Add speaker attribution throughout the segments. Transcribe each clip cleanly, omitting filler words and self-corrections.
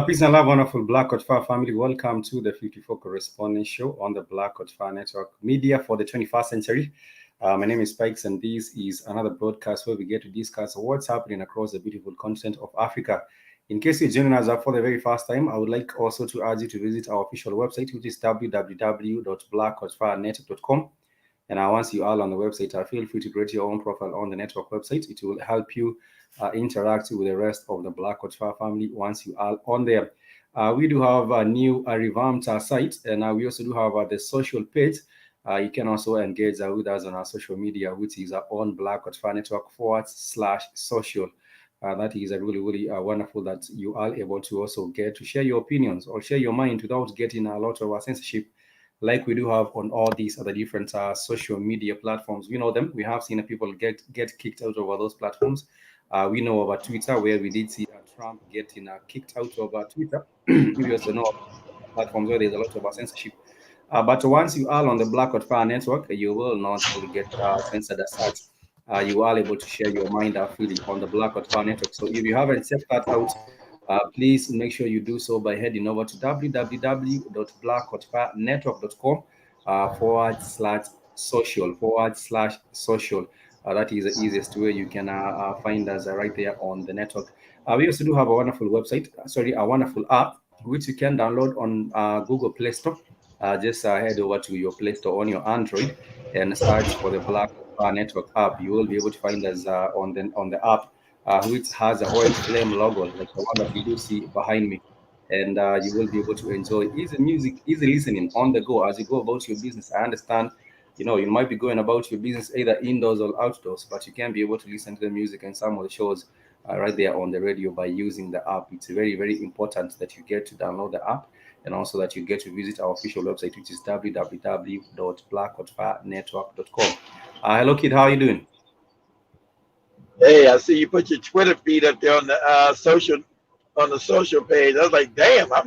Speaker 1: Peace and love, wonderful Black Hot Fire family. Welcome to the 54 Correspondence Show on the Black Hot Fire Network Media for the 21st century. My name is Spikes, and this is another broadcast where we get to discuss what's happening across the beautiful continent of Africa. In case you're joining us for the very first time, I would like also to urge you to visit our official website, which is www.blackhotfirenetwork.com. And once you are on the website, feel free to create your own profile on the network website. It will help you interact with the rest of the Black Hot Fire family once you are on there. We do have a new revamped site, and we also do have the social page. You can also engage with us on our social media, which is on Black Hot Fire Network /social. That is really wonderful that you are able to also get to share your opinions or share your mind without getting a lot of censorship, like we do have on all these other different social media platforms. We know them. We have seen people get kicked out of those platforms. We know about Twitter, where we did see Trump getting kicked out of Twitter. We also know platforms where there's a lot of censorship. But once you are on the Black Hot Fire Network, you will not get censored as such. You are able to share your mind freely on the Black Hot Fire Network. So if you haven't checked that out, please make sure you do so by heading over to www.blackhotfirenetwork.com /social. That is the easiest way you can find us right there on the network. We also do have a wonderful website, a wonderful app, which you can download on Google Play Store. Just head over to your Play Store on your Android and search for the Black Fire Network app. You will be able to find us on the app, which has a white flame logo, like the one that you do see behind me. And you will be able to enjoy easy music, easy listening on the go as you go about your business. I understand, you might be going about your business either indoors or outdoors, but you can be able to listen to the music and some of the shows right there on the radio by using the app. It's very, very important that you get to download the app, and also that you get to visit our official website, which is www.blackhotfirenetwork.com. Hello, kid. How are you doing?
Speaker 2: Hey, I see you put your Twitter feed up there on the social page. I was like, damn, how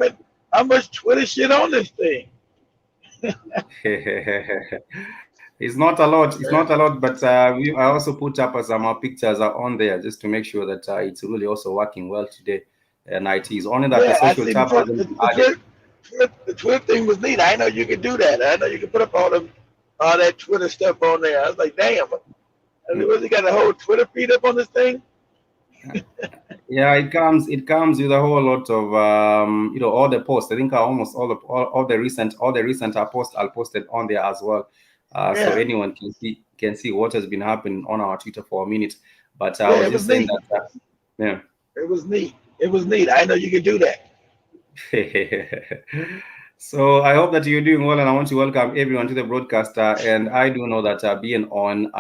Speaker 2: much Twitter shit on this thing?
Speaker 1: It's not a lot. It's not a lot, but I also put up some pictures on there just to make sure that it's really also working well today. And it is only that the social tab hasn't been added.
Speaker 2: The Twitter thing was neat. I know you could do that. I know you could put up all that Twitter stuff on there. I was like, damn. I mean, you got a whole Twitter feed up on this thing?
Speaker 1: Yeah, it comes with a whole lot of all the posts. I think almost all the recent posts are posted on there as well. So anyone can see what has been happening on our Twitter for a minute. But I was just saying that
Speaker 2: it was neat. It was neat. I know you could do that.
Speaker 1: So I hope that you're doing well, and I want to welcome everyone to the broadcast. And I do know that being on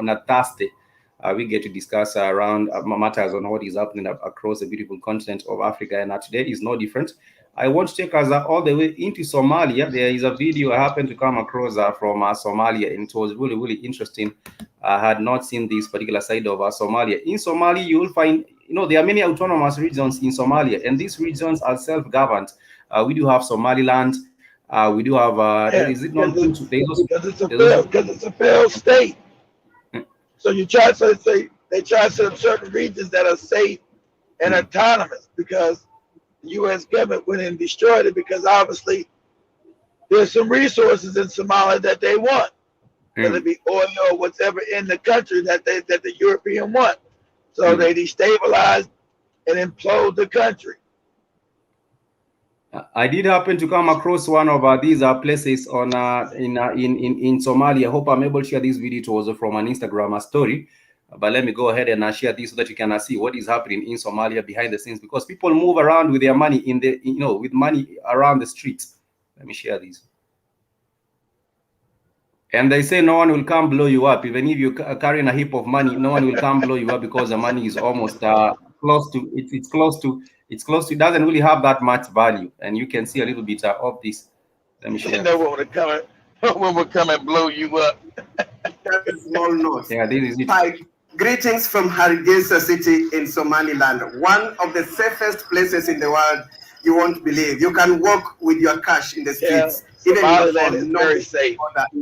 Speaker 1: a Thursday, we get to discuss around matters on what is happening across the beautiful continent of Africa, and today is no different. I want to take us all the way into Somalia. There is a video I happened to come across from Somalia, and it was really, really interesting. I had not seen this particular side of Somalia. In Somalia, you will find, there are many autonomous regions in Somalia, and these regions are self-governed. We do have Somaliland. We do have,
Speaker 2: Yeah,
Speaker 1: is it not?
Speaker 2: because it's a failed state. So you try to say they try to set up certain regions that are safe and autonomous because the U.S. government went and destroyed it because obviously there's some resources in Somalia that they want, whether it be oil or whatever in the country that the European want. So they destabilize and implode the country.
Speaker 1: I did happen to come across one of these places on in Somalia. I hope I'm able to share this video. It was from an Instagram story, but let me go ahead and share this so that you can see what is happening in Somalia behind the scenes, because people move around with their money with money around the streets. Let me share this. And they say no one will come blow you up. Even if you're carrying a heap of money, no one will come blow you up because the money is almost close to it doesn't really have that much value. And you can see a little bit of this. Let me show you.
Speaker 2: No one will come and blow you up.
Speaker 3: Small note.
Speaker 1: Yeah, this is it.
Speaker 3: Hi. Greetings from Hargeisa city in Somaliland, one of the safest places in the world. You won't believe. You can walk with your cash in the streets. Even
Speaker 2: Somaliland is very safe.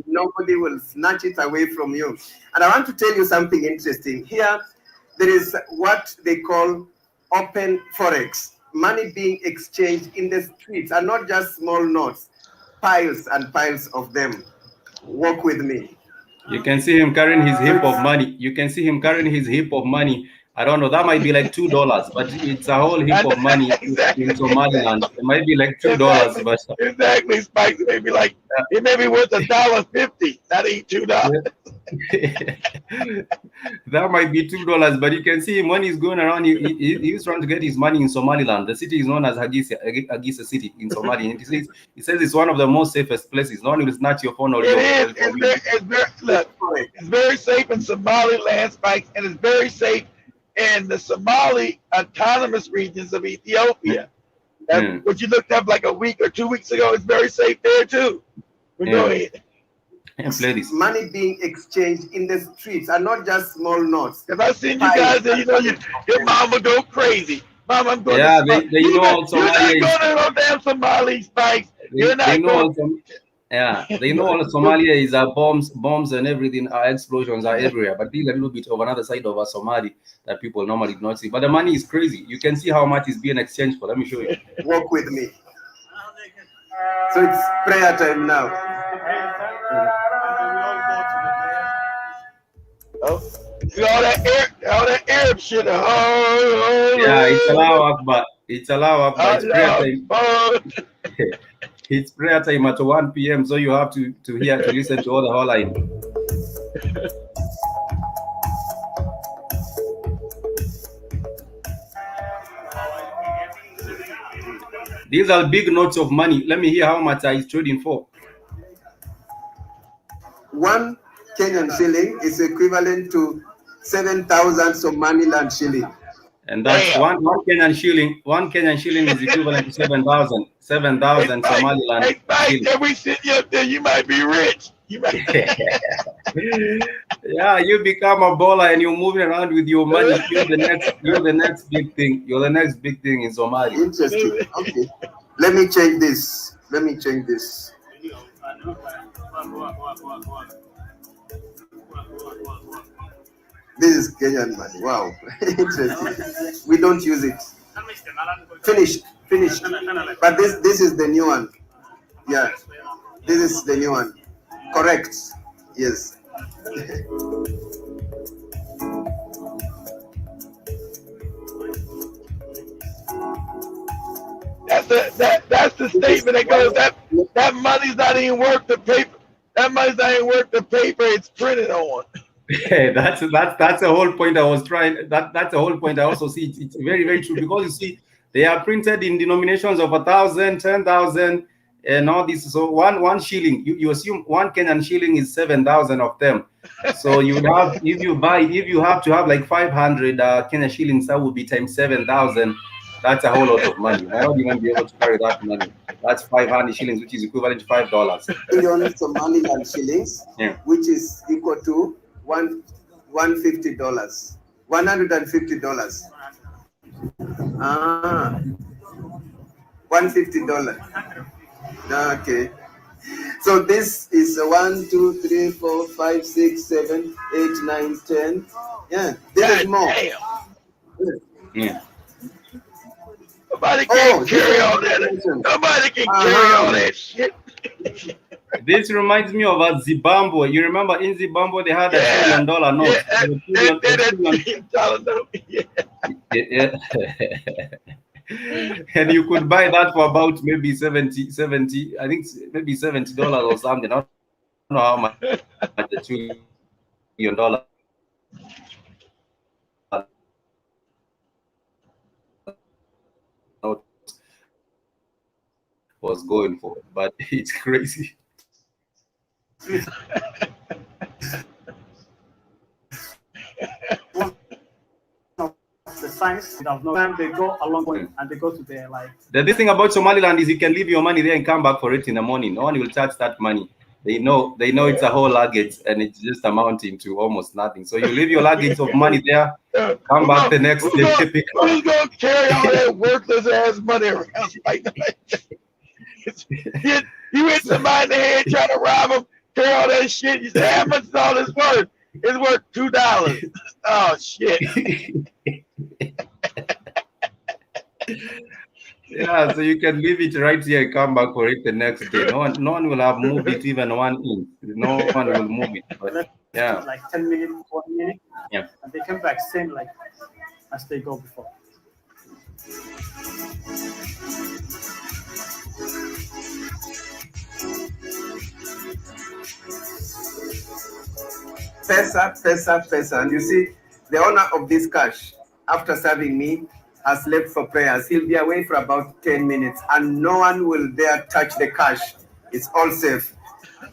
Speaker 3: Nobody will snatch it away from you. And I want to tell you something interesting. Here, there is what they call open forex. Money being exchanged in the streets, and not just small notes, piles and piles of them. Walk with me.
Speaker 1: You can see him carrying his heap of money. You can see him carrying his heap of money. I don't know, that might be like $2, but it's a whole heap of money in Somaliland. It might be like $2, but
Speaker 2: exactly, Spike. It may be like it may be worth $1.50. That ain't $2.
Speaker 1: That might be $2, but you can see him when he's going around. He's trying to get his money in Somaliland. The city is known as Hargeisa City in Somalia. And he says it's one of the most safest places. No one will snatch your phone or your.
Speaker 2: It's very safe in Somaliland, Spike, and it's very safe in the Somali autonomous regions of Ethiopia. Which you looked up like a week or 2 weeks ago. It's very safe there too. But go ahead.
Speaker 1: And play this.
Speaker 3: Money being exchanged in the streets and not just small notes.
Speaker 2: If I seen you guys there, your mama go crazy. Mama, I'm going
Speaker 1: to
Speaker 2: you're not going to no damn Somali, Spikes. You're not going.
Speaker 1: They know all Somalia is bombs and everything, explosions are everywhere. But this is a little bit of another side of Somalia that people normally do not see. But the money is crazy. You can see how much is being exchanged for. Let me show you.
Speaker 3: Walk with me. So it's prayer time now.
Speaker 2: Oh, all that Arab shit.
Speaker 1: Yeah, it's Allahu Akbar. It's Allahu Akbar. It's prayer time. It's prayer time at 1 p.m. So you have to listen to all the whole line. These are big notes of money. Let me hear how much I is trading for.
Speaker 3: 1 Kenyan shilling is equivalent to 7,000 Somaliland shilling.
Speaker 1: And that's one Kenyan shilling. 1 Kenyan shilling is equivalent to 7,000 Somaliland.
Speaker 2: Hey, every cent you up there, you might be rich.
Speaker 1: Yeah, you become a baller and you're moving around with your money. You're the next big thing. You're the next big thing in Somalia.
Speaker 3: Interesting. Okay. Let me change this. This is Kenyan money. Wow. Interesting. We don't use it. Finished. But this is the new one. Yeah. This is the new one. Correct. Yes.
Speaker 2: That's the statement that goes that money's not even worth the paper. That money's not even worth the paper it's printed on.
Speaker 1: Yeah, that's the whole point I was trying. That's the whole point. I also see it's very, very true, because you see They are printed in denominations of 1,000, 10,000, and all this. So one shilling, you assume 1 Kenyan shilling is 7,000 of them. So you would have, if you have to have like 500 Kenyan shillings, that would be times 7,000. That's a whole lot of money. You might not even be able to carry that money. That's 500 shillings, which is equivalent to $5.
Speaker 3: Million Somaliland shillings,
Speaker 1: yeah.
Speaker 3: which is equal to $150. $150. Ah, $150. Okay. So this is 1, 2, 3, 4, 5, 6, 7, 8, 9, 10. Yeah, this is more.
Speaker 1: Yeah.
Speaker 2: Nobody can carry all that. Nobody can carry all that shit.
Speaker 1: This reminds me of Zimbabwe. You remember in Zimbabwe they had $1 trillion note. Yeah. And you could buy that for about maybe 70, I think maybe $70 or something. I don't know how much the $1 trillion note was going for, but it's crazy.
Speaker 4: The science without no time, they go a long way and they go to their like.
Speaker 1: The thing about Somaliland is you can leave your money there and come back for it in the morning. No one will touch that money. They know it's a whole luggage and it's just amounting to almost nothing. So you leave your luggage of money there, come back the next day.
Speaker 2: Who's gonna carry all that worthless ass money around like that? You hit somebody in the head trying to rob them, carry all that shit. You say, how much is all this worth? It's worth $2. Oh shit.
Speaker 1: Yeah, so you can leave it right here and come back for it the next day. No one will have moved it even 1 inch. No one will move it. But yeah,
Speaker 4: like 10 minutes, 1 minute.
Speaker 1: Yeah,
Speaker 4: and they come back same like as they go before.
Speaker 3: Pesa. And you see, the owner of this cash, after serving me, has left for prayers. He'll be away for about 10 minutes, and no one will dare touch the cash. It's all safe.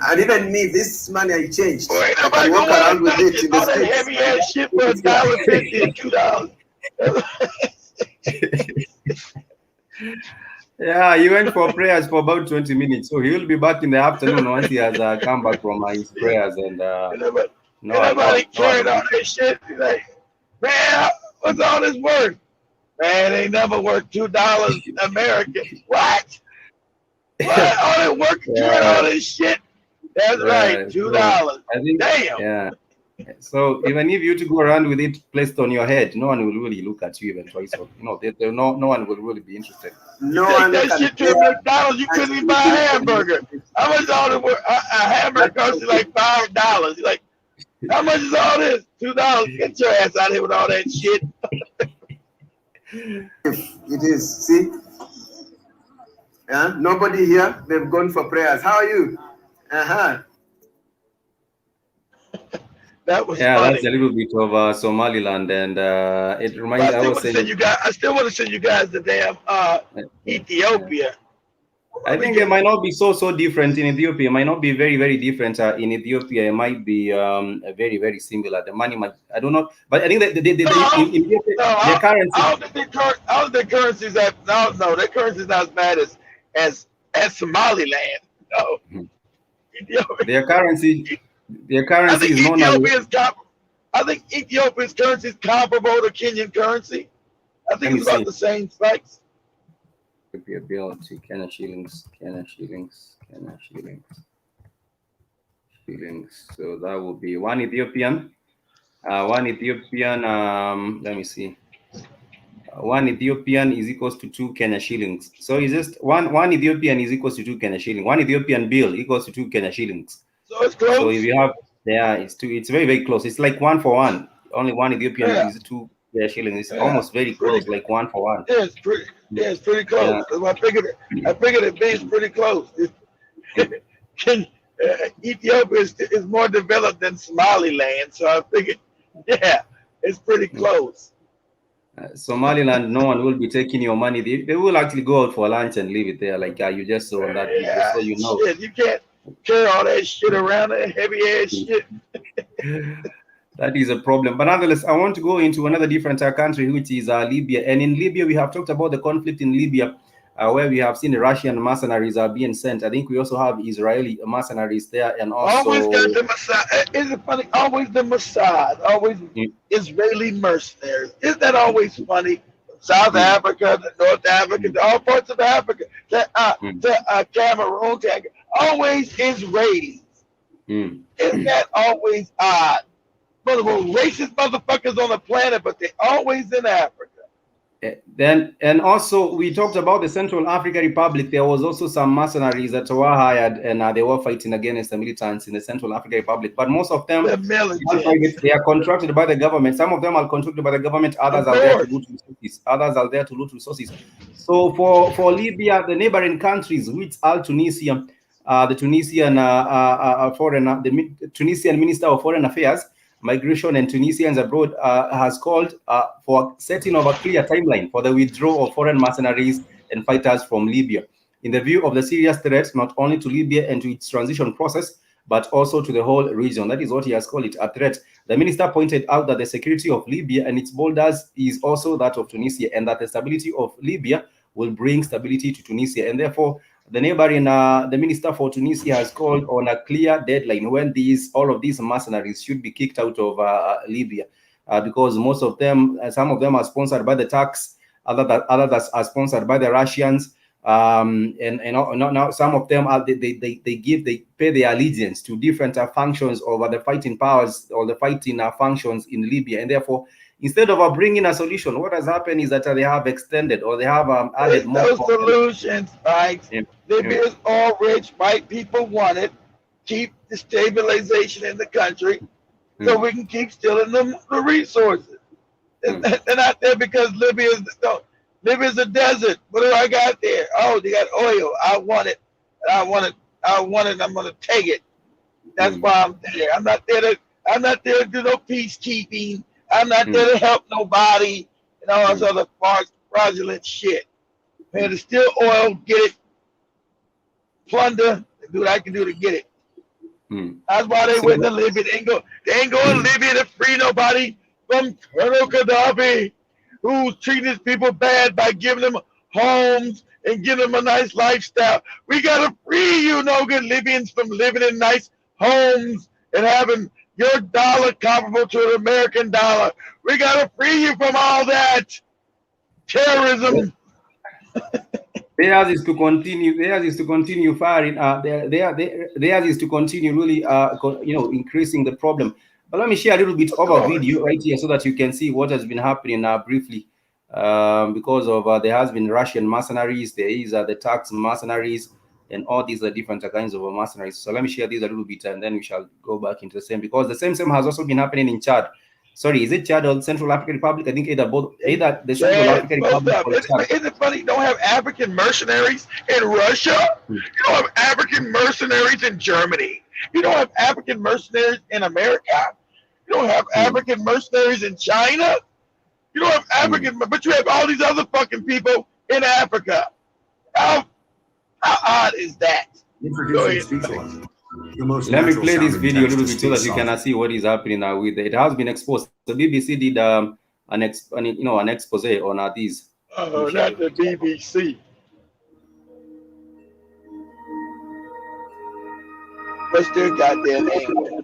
Speaker 3: And even me, this money I changed.
Speaker 2: Boy,
Speaker 3: I can walk around with it in the
Speaker 2: streets. Heavy ass shit for $1.50 and $2.
Speaker 1: Yeah, he went for prayers for about 20 minutes. So he'll be back in the afternoon once he has come back from his prayers. And
Speaker 2: nobody carried all this shit. He's like, man, what's all this worth? Man, they never worth $2 American. What? What? All that work carrying all this shit? That's right, $2.
Speaker 1: I think,
Speaker 2: damn.
Speaker 1: Yeah. So even if you to go around with it placed on your head, no one will really look at you even twice. Or, no one will really be interested.
Speaker 3: No one
Speaker 2: that shit to McDonald's, you couldn't even buy a hamburger. How much is all the work? A hamburger costs like $5. You're like, how much is all this? $2. Get your ass out of here with all that shit.
Speaker 3: It is. See? Yeah, nobody here. They've gone for prayers. How are you?
Speaker 2: That was
Speaker 1: funny. That's a little bit of Somaliland, and it reminds me.
Speaker 2: I still want to send you guys the damn Ethiopia.
Speaker 1: I think it might not be so different in Ethiopia. It might not be very, very different in Ethiopia. It might be very, very similar. The money might, I don't know, but I think that in Ethiopia, the currency.
Speaker 2: I don't think currencies that no, their currency is not as bad as Somaliland. No,
Speaker 1: their currency is known as.
Speaker 2: I think Ethiopia's currency is comparable to Kenyan currency. I think it's about the same spikes.
Speaker 1: Bill to Kenya shillings. So that will be one Ethiopian. Let me see. One Ethiopian is equals to 2 Kenya shillings. So it's just one Ethiopian is equals to 2 Kenya shillings. One Ethiopian bill equals to 2 Kenya shillings.
Speaker 2: So it's close.
Speaker 1: So if you have, it's very, very close. It's like 1 for 1. Only one Ethiopian is 2 shillings. It's almost very close, like 1 for 1.
Speaker 2: Yeah, it's pretty close. Yeah. I figured it being pretty close. Ethiopia is more developed than Somaliland, so I figured, yeah, it's pretty close.
Speaker 1: Somaliland, no one will be taking your money. They will actually go out for lunch and leave it there. Like you just saw on that video,
Speaker 2: Yeah,
Speaker 1: so you know.
Speaker 2: shit, you can't carry all that shit around, that heavy ass shit.
Speaker 1: That is a problem. But nonetheless, I want to go into another different country, which is Libya. And in Libya, we have talked about the conflict in Libya, where we have seen the Russian mercenaries are being sent. I think we also have Israeli mercenaries there, and
Speaker 2: Always got
Speaker 1: also
Speaker 2: the Mossad. Isn't it funny? Always the Mossad. Always
Speaker 1: mm,
Speaker 2: Israeli mercenaries. Isn't that always funny? South
Speaker 1: mm,
Speaker 2: Africa, the North Africa,
Speaker 1: mm,
Speaker 2: all parts of Africa,
Speaker 1: mm,
Speaker 2: Cameroon, always Israelis.
Speaker 1: mm.
Speaker 2: Isn't that always odd? One of the most racist motherfuckers on the planet, but they're always in Africa.
Speaker 1: Then and also we talked about the Central African Republic. There was also some mercenaries that were hired, and they were fighting against the militants in the Central African Republic. But most of them
Speaker 2: The
Speaker 1: are private.
Speaker 2: militants,
Speaker 1: They are contracted by the government. Some of them are contracted by the government. Others
Speaker 2: of
Speaker 1: are there to
Speaker 2: course.
Speaker 1: loot resources. Others are there to loot resources. So for Libya, the neighboring countries, which are Tunisia, the Tunisian the Tunisian Minister of Foreign Affairs, Migration and Tunisians Abroad has called for setting of a clear timeline for the withdrawal of foreign mercenaries and fighters from Libya, in the view of the serious threat not only to Libya and to its transition process, but also to the whole region. That is what he has called it, a threat. The minister pointed out that the security of Libya and its borders is also that of Tunisia, and that the stability of Libya will bring stability to Tunisia. And therefore, the neighboring, the minister for Tunisia has called on a clear deadline when all of these mercenaries should be kicked out of Libya, because most of them, some of them are sponsored by the Turks, others are sponsored by the Russians, and now some of them are they pay their allegiance to different functions of the fighting powers or the fighting functions in Libya, and therefore, instead of bringing a solution, what has happened is that they have extended or they have added
Speaker 2: There's
Speaker 1: more
Speaker 2: no
Speaker 1: costs.
Speaker 2: solutions, right?
Speaker 1: Yeah, yeah,
Speaker 2: Libya is all rich, white people want it. Keep the stabilization in the country so we can keep stealing the resources. They're not there because Libya's a desert. What do I got there? Oh, they got oil. I want it. I want it. I want it. I'm gonna take it. That's why I'm there. I'm not there to do no peacekeeping. I'm not there to help nobody and all this other fraudulent shit. Man, to steal oil, get it, plunder, and do what I can do to get it. That's why they went to Libya. They ain't going to Libya to free nobody from Colonel Gaddafi, who's treating his people bad by giving them homes and giving them a nice lifestyle. We got to free you, no good Libyans, from living in nice homes and having your dollar comparable to an American dollar. We got to free you from all that terrorism.
Speaker 1: Theirs is to continue. Theirs is to continue firing. Theirs is to continue really, increasing the problem. But let me share a little bit of a video right here so that you can see what has been happening briefly. Because of there has been Russian mercenaries, there is the Turks mercenaries, and all these are different kinds of mercenaries. So let me share these a little bit, and then we shall go back into the same, because the same has also been happening in Chad. Sorry, is it Chad or Central African Republic? I think either the Central African Republic or Chad.
Speaker 2: Isn't it funny? You don't have African mercenaries in Russia. You don't have African mercenaries in Germany. You don't have African mercenaries in America. You don't have African mercenaries in China. You don't have African, but you have all these other fucking people in Africa. How odd is that?
Speaker 1: Let me play this video a little bit so that you can see what is happening now with it. It has been exposed. The BBC did an expose on these.
Speaker 2: Oh, not the BBC. What's their goddamn name?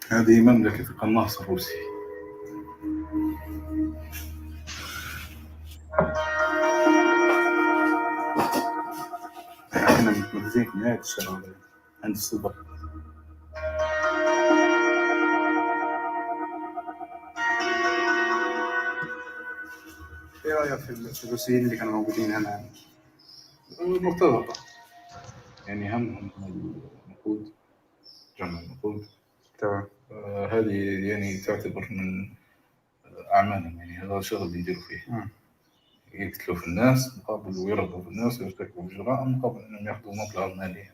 Speaker 5: هذه مملكة القناص الروسي. احنا متمركزين في نهاية الشارع عند الصدر. ايه رأيك في الروسيين اللي كانوا موجودين هنا؟ مرتبطة، يعني همهم النقود، جمع النقود. تمام. هذه يعني تعتبر من أعمالهم، يعني هذا شغل اللي يديروا فيه. يقتلوا في الناس مقابل ويرغبوا في الناس ويرتكبوا جرائم مقابل انهم ياخذوا مبلغ مالي.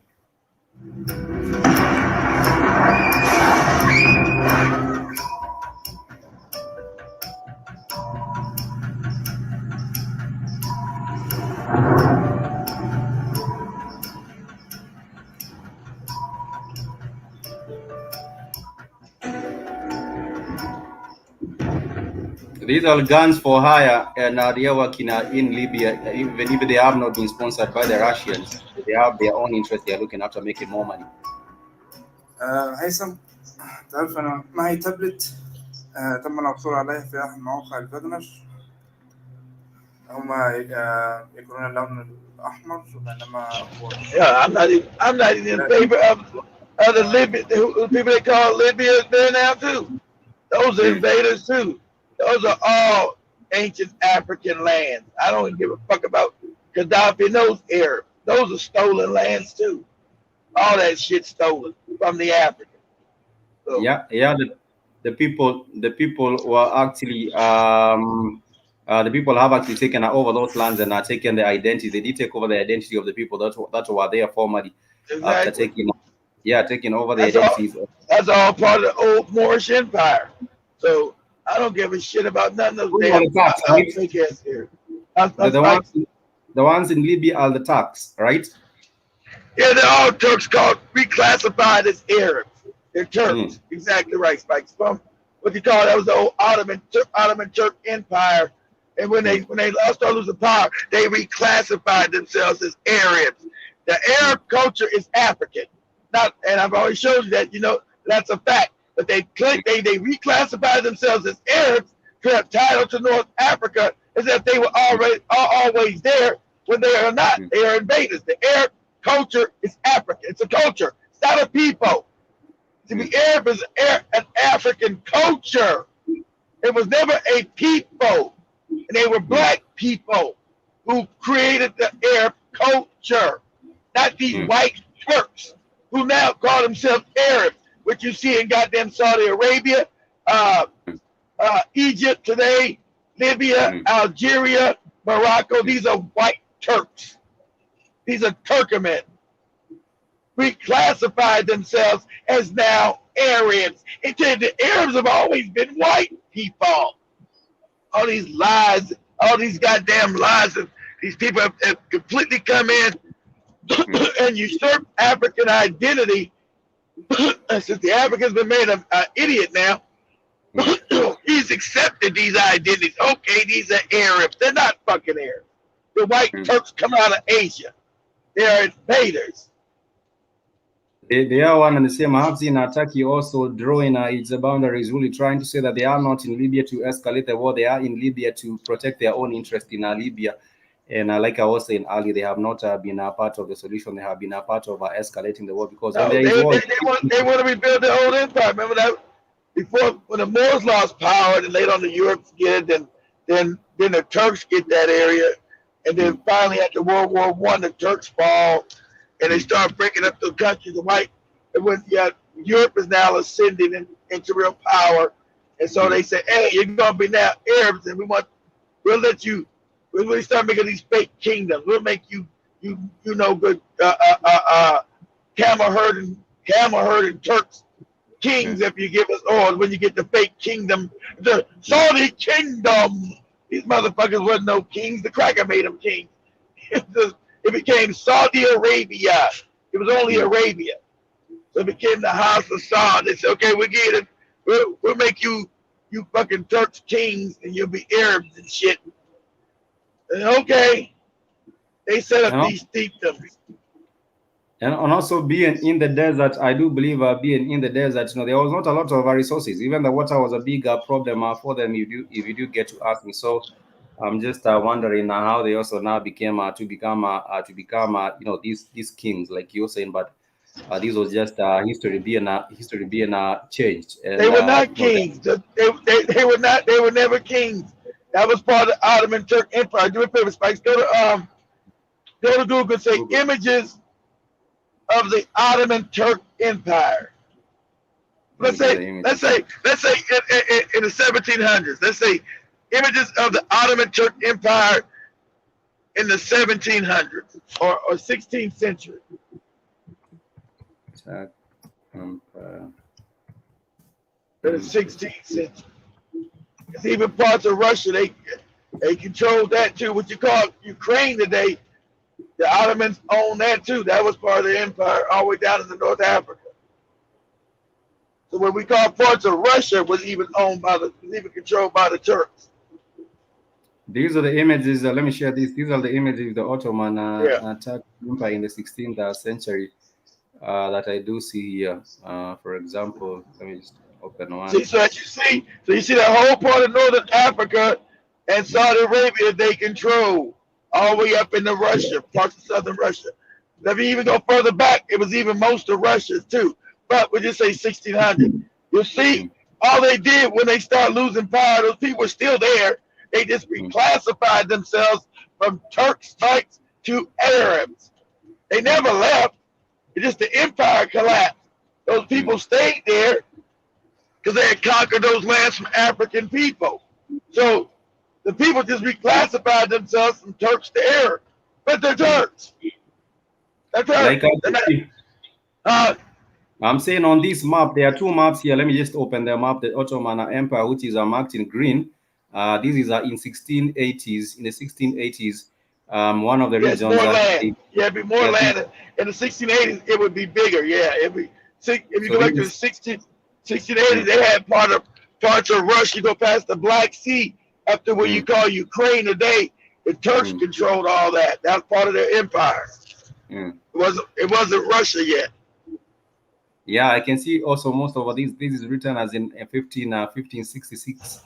Speaker 1: These are guns for hire, and they are working in Libya. Even if they have not been sponsored by the Russians, they have their own interest. They are looking after making more money.
Speaker 6: هيثم، تعرف أنا معي تابلت تم العثور عليه في أحد مواقع الفاغنر. هما يكونون اللون الأحمر بينما
Speaker 2: Yeah, I'm not even in favor of the Libya, the people they call Libya is there now too. Those are invaders too. Those are all ancient African lands. I don't give a fuck about Gaddafi and those Arabs. Those are stolen lands too. All that shit stolen from the Africans. So,
Speaker 1: Yeah. The people were actually the people have actually taken over those lands and are taking the identity. They did take over the identity of the people that were there formerly.
Speaker 2: exactly.
Speaker 1: After taking over the identities.
Speaker 2: That's all part of the old Moorish Empire. So I don't give a shit about none of those damn fake ass here.
Speaker 1: The ones in Libya are the Turks, right?
Speaker 2: Yeah, they're all Turks reclassified as Arabs. They're Turks. Exactly right, Spike. From what you call that was the old Ottoman Turk Empire. And when they lost all losing power, they reclassified themselves as Arabs. The Arab culture is African. And I've always showed you that, that's a fact. But they reclassified themselves as Arabs to have title to North Africa as if they were always there when they are not. They are invaders. The Arab culture is African. It's a culture. It's not a people. To be Arab is an African culture. It was never a people. And they were black people who created the Arab culture. Not these white Turks who now call themselves Arabs, which you see in goddamn Saudi Arabia, Egypt today, Libya, Algeria, Morocco. These are white Turks. These are Turkmen. Reclassified themselves as now Arabs. Instead, the Arabs have always been white people. All these lies, all these goddamn lies, and these people have completely come in and usurp African identity. Since the African's been made an idiot now, he's accepted these identities. Okay, these are Arabs. They're not fucking Arabs. The white Turks come out of Asia. They are invaders.
Speaker 1: They are one and the same. I have seen Turkey also drawing its boundaries, really trying to say that they are not in Libya to escalate the war. They are in Libya to protect their own interest in Libya. And like I was saying earlier, they have not been a part of the solution. They have been a part of escalating the war because when there is war,
Speaker 2: they want to rebuild their old empire. Remember that before when the Moors lost power, and later on the Europeans get it, then the Turks get that area, and then finally after World War I, the Turks fall, and they start breaking up the country. Europe is now ascending into real power, and so they say, "Hey, you're gonna be now Arabs, and we'll let you." When we start making these fake kingdoms, we'll make you good camel herding Turks kings if you give us oil. When you get the fake kingdom, the Saudi kingdom, these motherfuckers wasn't no kings. The cracker made them kings. It became Saudi Arabia. It was only Arabia, so it became the house of Saud. They said, "Okay, we get it. We'll make you fucking Turks kings, and you'll be Arabs and shit." Okay, they set up these fiefdoms.
Speaker 1: And also being in the desert, I do believe being in the desert, there was not a lot of resources. Even the water was a big problem for them. If you do get to ask me, so I'm just wondering how they also now became these kings, like you're saying. But this was just history being changed. And,
Speaker 2: they were not kings. They were never kings. That was part of the Ottoman Turk Empire. Do me a favor, Spikes. Go to Google and say images of the Ottoman Turk Empire. Let's say in the 1700s. Let's say images of the Ottoman Turk Empire in the 1700s or 16th century.
Speaker 1: Attack Empire.
Speaker 2: In the 16th century. It's even parts of Russia, they controlled that too. What you call Ukraine today, the Ottomans owned that too. That was part of the empire all the way down into North Africa. So what we call parts of Russia was even controlled by the Turks.
Speaker 1: These are the images. Let me share this. These are the images of the Ottoman attack empire in the 16th century that I do see here. For example, let me just open one.
Speaker 2: See, so you see that whole part of Northern Africa and Saudi Arabia they control all the way up into Russia, parts of southern Russia. If you even go further back, it was even most of Russia too. But we just say 1600. You see, all they did when they start losing power, those people were still there. They just reclassified themselves from Turks to Arabs. They never left. It's just the empire collapsed. Those people stayed there because they had conquered those lands from African people. So the people just reclassified themselves from Turks to Arabs. But they're Turks. They're Turks.
Speaker 1: I'm saying on this map, there are two maps here. Let me just open the map, the Ottoman Empire, which is marked in green. This is in 1680s. In the 1680s, one of the regions.
Speaker 2: More land. It'd be more land. In the 1680s, it would be bigger. Yeah, if you go back to the 1680s, they had parts of Russia. You go past the Black Sea up to what you call Ukraine today. The Turks controlled all that. That was part of their empire. It wasn't Russia yet.
Speaker 1: Yeah, I can see also most of these. This is written as in 1566.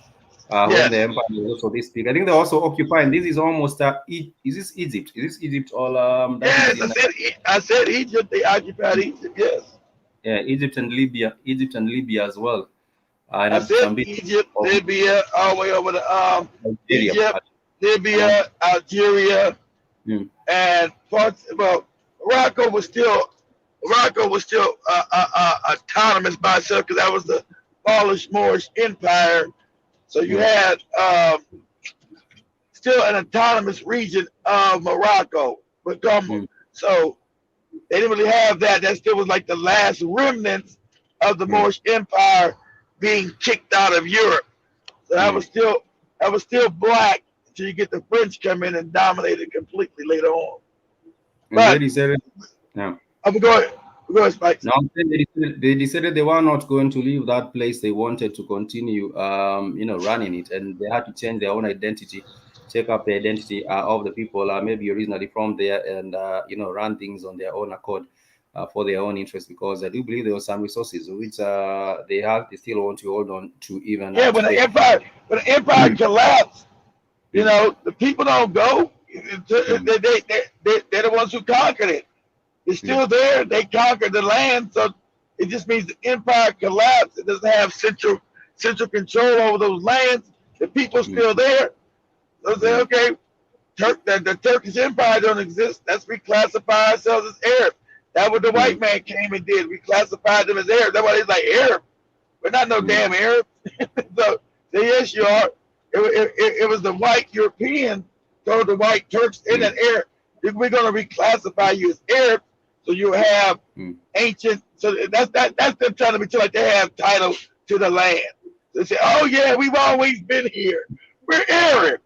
Speaker 1: When the empire was also this big. I think they're also occupying. This is almost is this Egypt? Is this Egypt or
Speaker 2: yes, I said Egypt. They occupied Egypt. Yes.
Speaker 1: Yeah, Egypt and Libya as well.
Speaker 2: I said Egypt, Libya, all the way over to Egypt, Libya, Algeria, and parts. Well, Morocco was still autonomous by itself because that was the Polish Moorish Empire. So you had still an autonomous region of Morocco, but so they didn't really have that. That still was like the last remnants of the Moorish Empire being kicked out of Europe. So that was still black until you get the French come in and dominate it completely later on. But Go ahead, Spike.
Speaker 1: Now they decided they were not going to leave that place. They wanted to continue, running it, and they had to change their own identity, check up the identity of the people, maybe originally from there, and run things on their own accord for their own interest. Because I do believe there were some resources which they still want to hold on to even.
Speaker 2: Yeah, when the empire collapsed, the people don't go. They're the ones who conquered it. It's still there. They conquered the land, so it just means the empire collapsed. It doesn't have central control over those lands. The people's still there. So say, okay, the Turkish Empire don't exist. Let's reclassify ourselves as Arab. That's what the white man came and did. We classified them as Arab. That's why he's like Arab. We're not no damn Arab. So yes, you are. It was the white Europeans told the white Turks in an Arab. We're going to reclassify you as Arab. So you have ancient. So that's them trying to be like they have title to the land. They say, "Oh yeah, we've always been here. We're Arabs."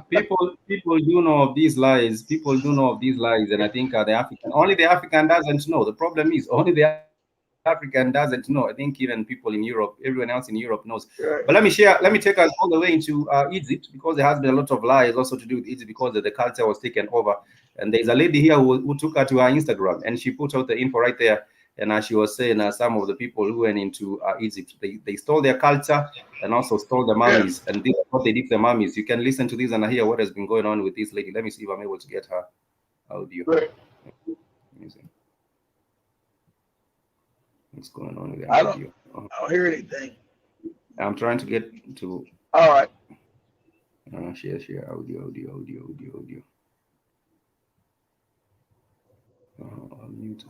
Speaker 1: People do know of these lies. People do know of these lies, and I think only the African doesn't know. The problem is only the African doesn't know. I think even people in Europe, everyone else in Europe knows. Right. But let me take us all the way into Egypt, because there has been a lot of lies also to do with Egypt because the culture was taken over. And there's a lady here who took her to her Instagram, and she put out the info right there. And she was saying some of the people who went into Egypt, they stole their culture and also stole the mummies. And this is what they did to the mummies. You can listen to this and hear what has been going on with this lady. Let me see if I'm able to get her audio.
Speaker 2: Right.
Speaker 1: What's going on with the audio?
Speaker 2: I don't hear anything.
Speaker 1: I'm trying to get to.
Speaker 2: All right.
Speaker 1: Share audio. I'll mute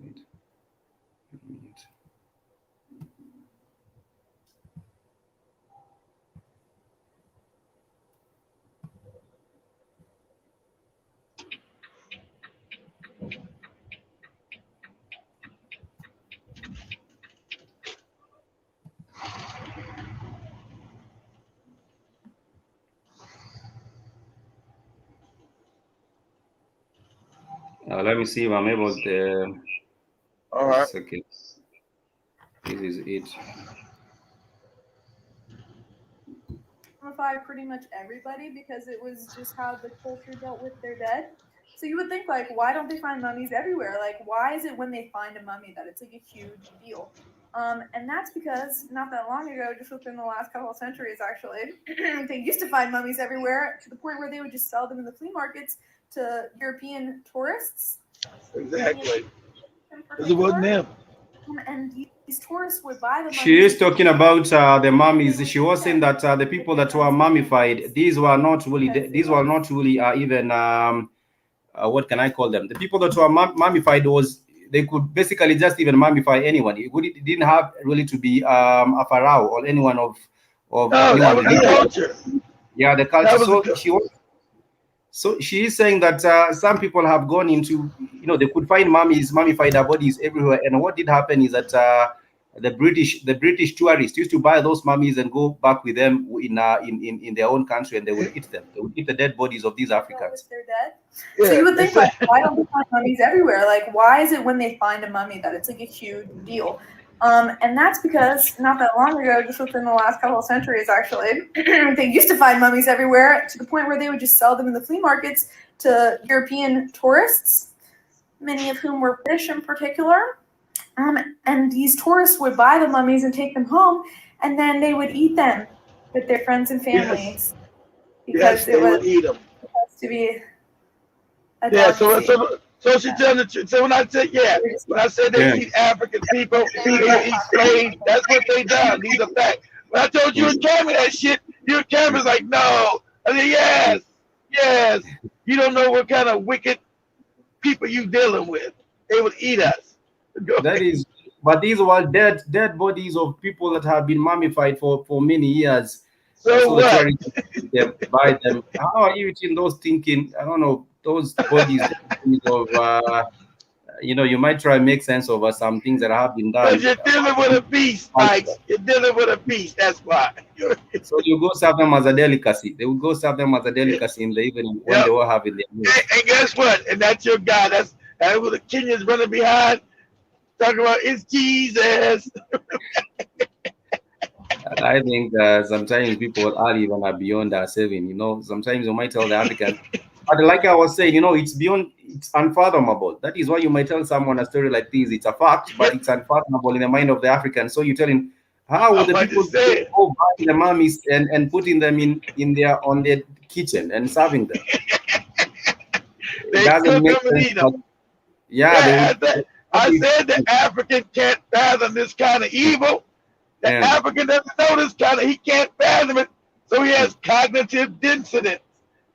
Speaker 1: it. Let me see if I'm able to.
Speaker 2: All right.
Speaker 1: Okay. This is it.
Speaker 7: Mummify pretty much everybody because it was just how the culture dealt with their dead. So you would think, like, why don't they find mummies everywhere? Like, why is it when they find a mummy that it's like a huge deal? And that's because not that long ago, just within the last couple of centuries, actually, they used to find mummies everywhere to the point where they would just sell them in the flea markets to European tourists.
Speaker 2: Exactly. Because it wasn't them.
Speaker 7: And these tourists would buy the mummies.
Speaker 1: She is talking about the mummies. She was saying that the people that were mummified, these were not really even what can I call them? The people that were mummified they could basically just even mummify anyone. It didn't have really to be a pharaoh or anyone of
Speaker 2: No,
Speaker 1: anyone.
Speaker 2: that was the culture.
Speaker 1: Yeah, the culture. So she is saying that some people have gone into, they could find mummified bodies everywhere. And what did happen is that the British tourists used to buy those mummies and go back with them in their own country, and they would eat them. They would eat the dead bodies of these Africans.
Speaker 7: They're dead. Yeah. So you would think, like, why don't they find mummies everywhere? Like, why is it when they find a mummy that it's like a huge deal? And that's because not that long ago, just within the last couple of centuries, actually, they used to find mummies everywhere to the point where they would just sell them in the flea markets to European tourists, many of whom were British in particular. And these tourists would buy the mummies and take them home, and then they would eat them with their friends and families.
Speaker 2: Yes, they would eat them.
Speaker 7: Supposed to be a
Speaker 2: yeah,
Speaker 7: delicacy.
Speaker 2: so she telling the truth. So when I said they eat African people, they eat slaves, that's what they done. These are facts. When I told you and Cameron that shit, you and Cameron's like, no. I said, yes. You don't know what kind of wicked people you dealing with. They would eat us.
Speaker 1: But these were dead bodies of people that have been mummified for many years.
Speaker 2: So what?
Speaker 1: They buy them. How are you eating those thinking? I don't know, those bodies of you might try and make sense of some things that have been done.
Speaker 2: Because you're dealing with a beast, Mike. You're dealing with a beast. That's why.
Speaker 1: So you go serve them as a delicacy. They will go serve them as a delicacy in the evening when they were having their meal.
Speaker 2: And guess what? And that's your guy. That's what the Kenyans running behind, talking about it's Jesus.
Speaker 1: I think sometimes people are even beyond our saving. Sometimes you might tell the Africans, but like I was saying, it's unfathomable. That is why you might tell someone a story like this. It's a fact, but it's unfathomable in the mind of the African. So you tell him, how would the people go buy the mummies and putting them on their kitchen and serving them?
Speaker 2: They cook them and eat them.
Speaker 1: Yeah,
Speaker 2: I said the African can't fathom this kind of evil. The African doesn't know this kind of, he can't fathom it, so he has cognitive dissonance.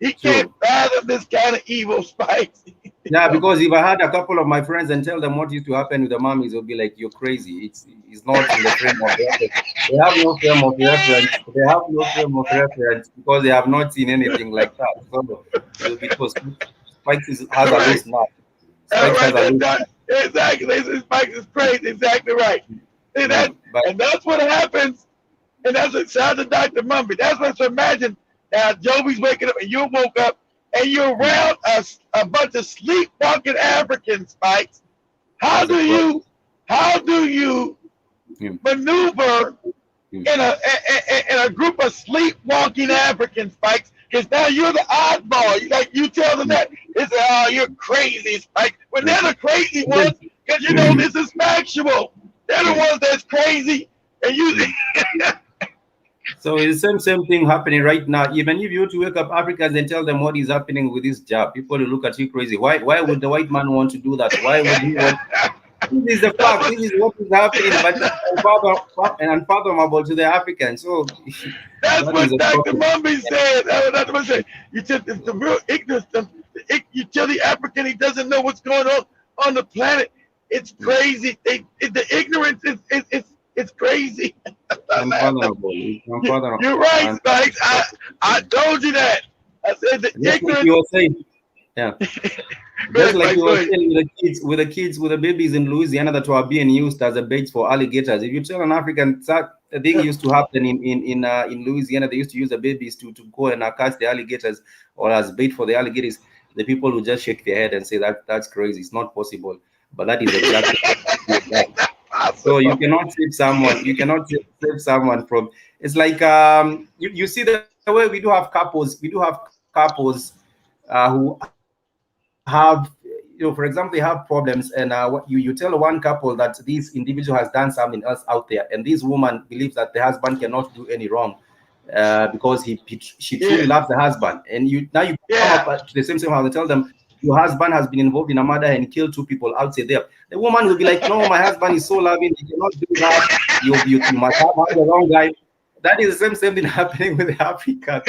Speaker 2: He can't fathom this kind of evil, Spikes.
Speaker 1: Yeah, because if I had a couple of my friends and tell them what used to happen with the mummies, they'll be like, you're crazy. It's not in the frame of reference. They have no frame of reference. They have no frame of reference because they have not seen anything like that. So because Spikes has a loose mouth.
Speaker 2: Exactly. Spikes is crazy. Exactly right. And that's what happens. And that's what sounds of Dr. Mumby. That's what's imagine. Now, Joby's waking up and you woke up and you're around a bunch of sleepwalking African Spikes. How do you maneuver in a group of sleepwalking African Spikes? Because now you're the oddball. You tell them that. They say, oh, you're crazy, Spike. When they're the crazy ones, because this is factual. They're the ones that's crazy. And you
Speaker 1: So it's the same thing happening right now. Even if you were to wake up Africans and tell them what is happening with this job, people will look at you crazy. Why would the white man want to do that? Why would he want? This is the fact. This is what is happening, but it's unfathomable to the Africans. So
Speaker 2: that's what Dr. Mumby said. That's what Dr. Mumby said. You said it's the real ignorance. You tell the African he doesn't know what's going on the planet. It's crazy. The ignorance is crazy.
Speaker 1: Unfathomable.
Speaker 2: You're right, Spikes. I told you that. I said the ignorance.
Speaker 1: Like you were saying. Yeah. Just like you were saying with the babies in Louisiana that were being used as a bait for alligators. If you tell an African, the thing used to happen in Louisiana, they used to use the babies to go and catch the alligators or as bait for the alligators. the people will just shake their head and say that that's crazy. It's not possible. But that is exactly so you cannot save someone. You cannot save someone from. It's like you see the way we do have couples. We do have couples who have, for example, they have problems, and you tell one couple that this individual has done something else out there, and this woman believes that the husband cannot do any wrong because she truly loves the husband, and you come up to the same how they tell them your husband has been involved in a murder and killed 2 people outside there. The woman will be like, no, my husband is so loving, he cannot do that. You must have the wrong guy. That is the same thing happening with the African.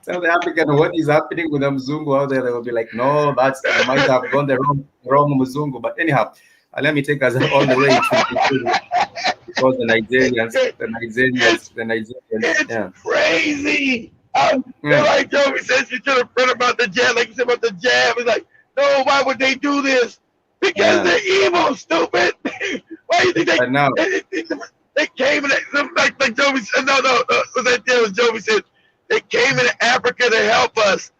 Speaker 1: Tell the African what is happening with the Mzungu out there. They will be like, no, you might have gone the wrong Mzungu. But anyhow, let me take us all the way to because the Nigerians.
Speaker 2: It's crazy. Like Joey says, you should have read about the jab, like you said about the jab. It's like, no, why would they do this? Because they're evil, stupid. Why do you think they came in, like Joey said, no, was Joey said, they came into Africa to help us.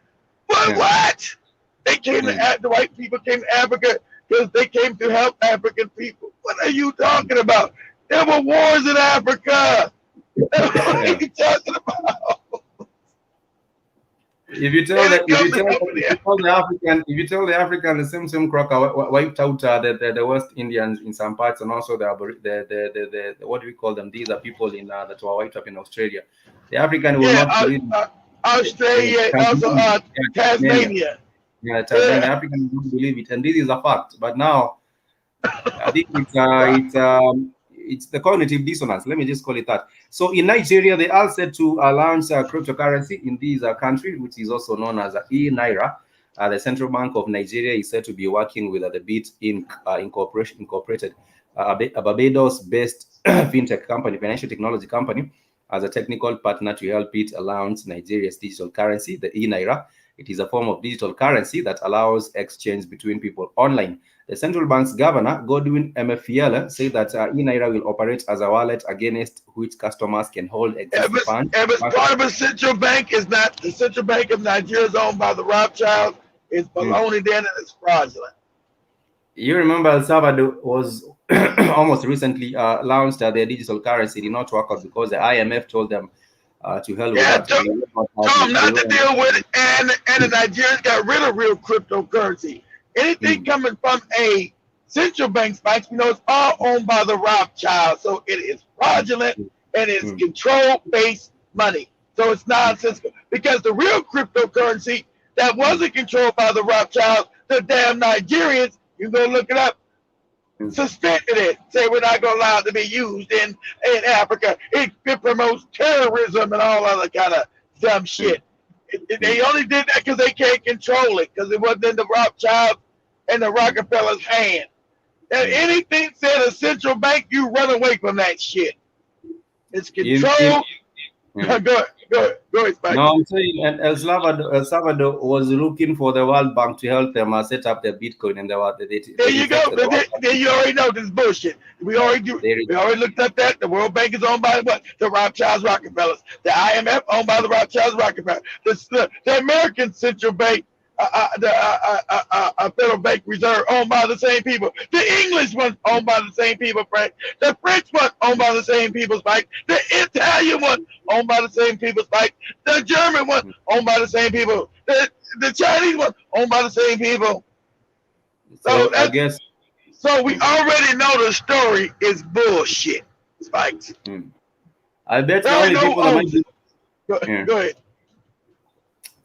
Speaker 2: But what? They came to, the white people came to Africa because they came to help African people. What are you talking about? There were wars in Africa. What are you talking about?
Speaker 1: If you tell the African, the same cracker wiped out the West Indians in some parts, and also the what do we call them? These are people that were wiped up in Australia. The African will not believe
Speaker 2: Australia, also Tasmania.
Speaker 1: Tasmania. The African will not believe it, and this is a fact. But now, I think it's the cognitive dissonance. Let me just call it that. So in Nigeria, they are set to launch cryptocurrency in this country, which is also known as eNAIRA. The Central Bank of Nigeria is said to be working with the Bitt Inc. Incorporated, a Barbados-based fintech company, financial technology company, as a technical partner to help it launch Nigeria's digital currency, the eNAIRA. It is a form of digital currency that allows exchange between people online. The central bank's governor, Godwin Emefiele, said that eNAIRA will operate as a wallet against which customers can hold existing funds.
Speaker 2: If it's part of a central bank, is not the Central Bank of Nigeria is owned by the Rothschilds. It's baloney then, and it's fraudulent.
Speaker 1: You remember El Salvador was almost recently launched their digital currency. It did not work out because the IMF told them to hell with that.
Speaker 2: Told them not to deal with it, and the Nigerians got rid of real cryptocurrency. Anything coming from a central bank's banks, it's all owned by the Rothschilds. So it is fraudulent and it's control-based money. So it's nonsensical. Because the real cryptocurrency that wasn't controlled by the Rothschilds, the damn Nigerians, you go look it up, suspended it. Say we're not going to allow it to be used in Africa. It promotes terrorism and all other kind of dumb shit. They only did that because they can't control it, because it wasn't in the Rothschilds and the Rockefellers' hand. And anything said a central bank, you run away from that shit. It's control. Go ahead, Spike.
Speaker 1: No, I'm saying, and El Salvador was looking for the World Bank to help them set up their Bitcoin, and
Speaker 2: there you go. Then you already know this bullshit. We already looked at that. The World Bank is owned by what? The Rothschilds, Rockefellers. The IMF owned by the Rothschilds, Rockefellers. The American Central Bank, the Federal Bank Reserve, owned by the same people. The English one owned by the same people, Frank. The French one owned by the same people, Spike. The Italian one owned by the same people, Spike. The German one owned by the same people. The Chinese one owned by the same people. So
Speaker 1: I guess.
Speaker 2: So we already know the story is bullshit, Spike.
Speaker 1: I bet the only people that might be.
Speaker 2: Go ahead.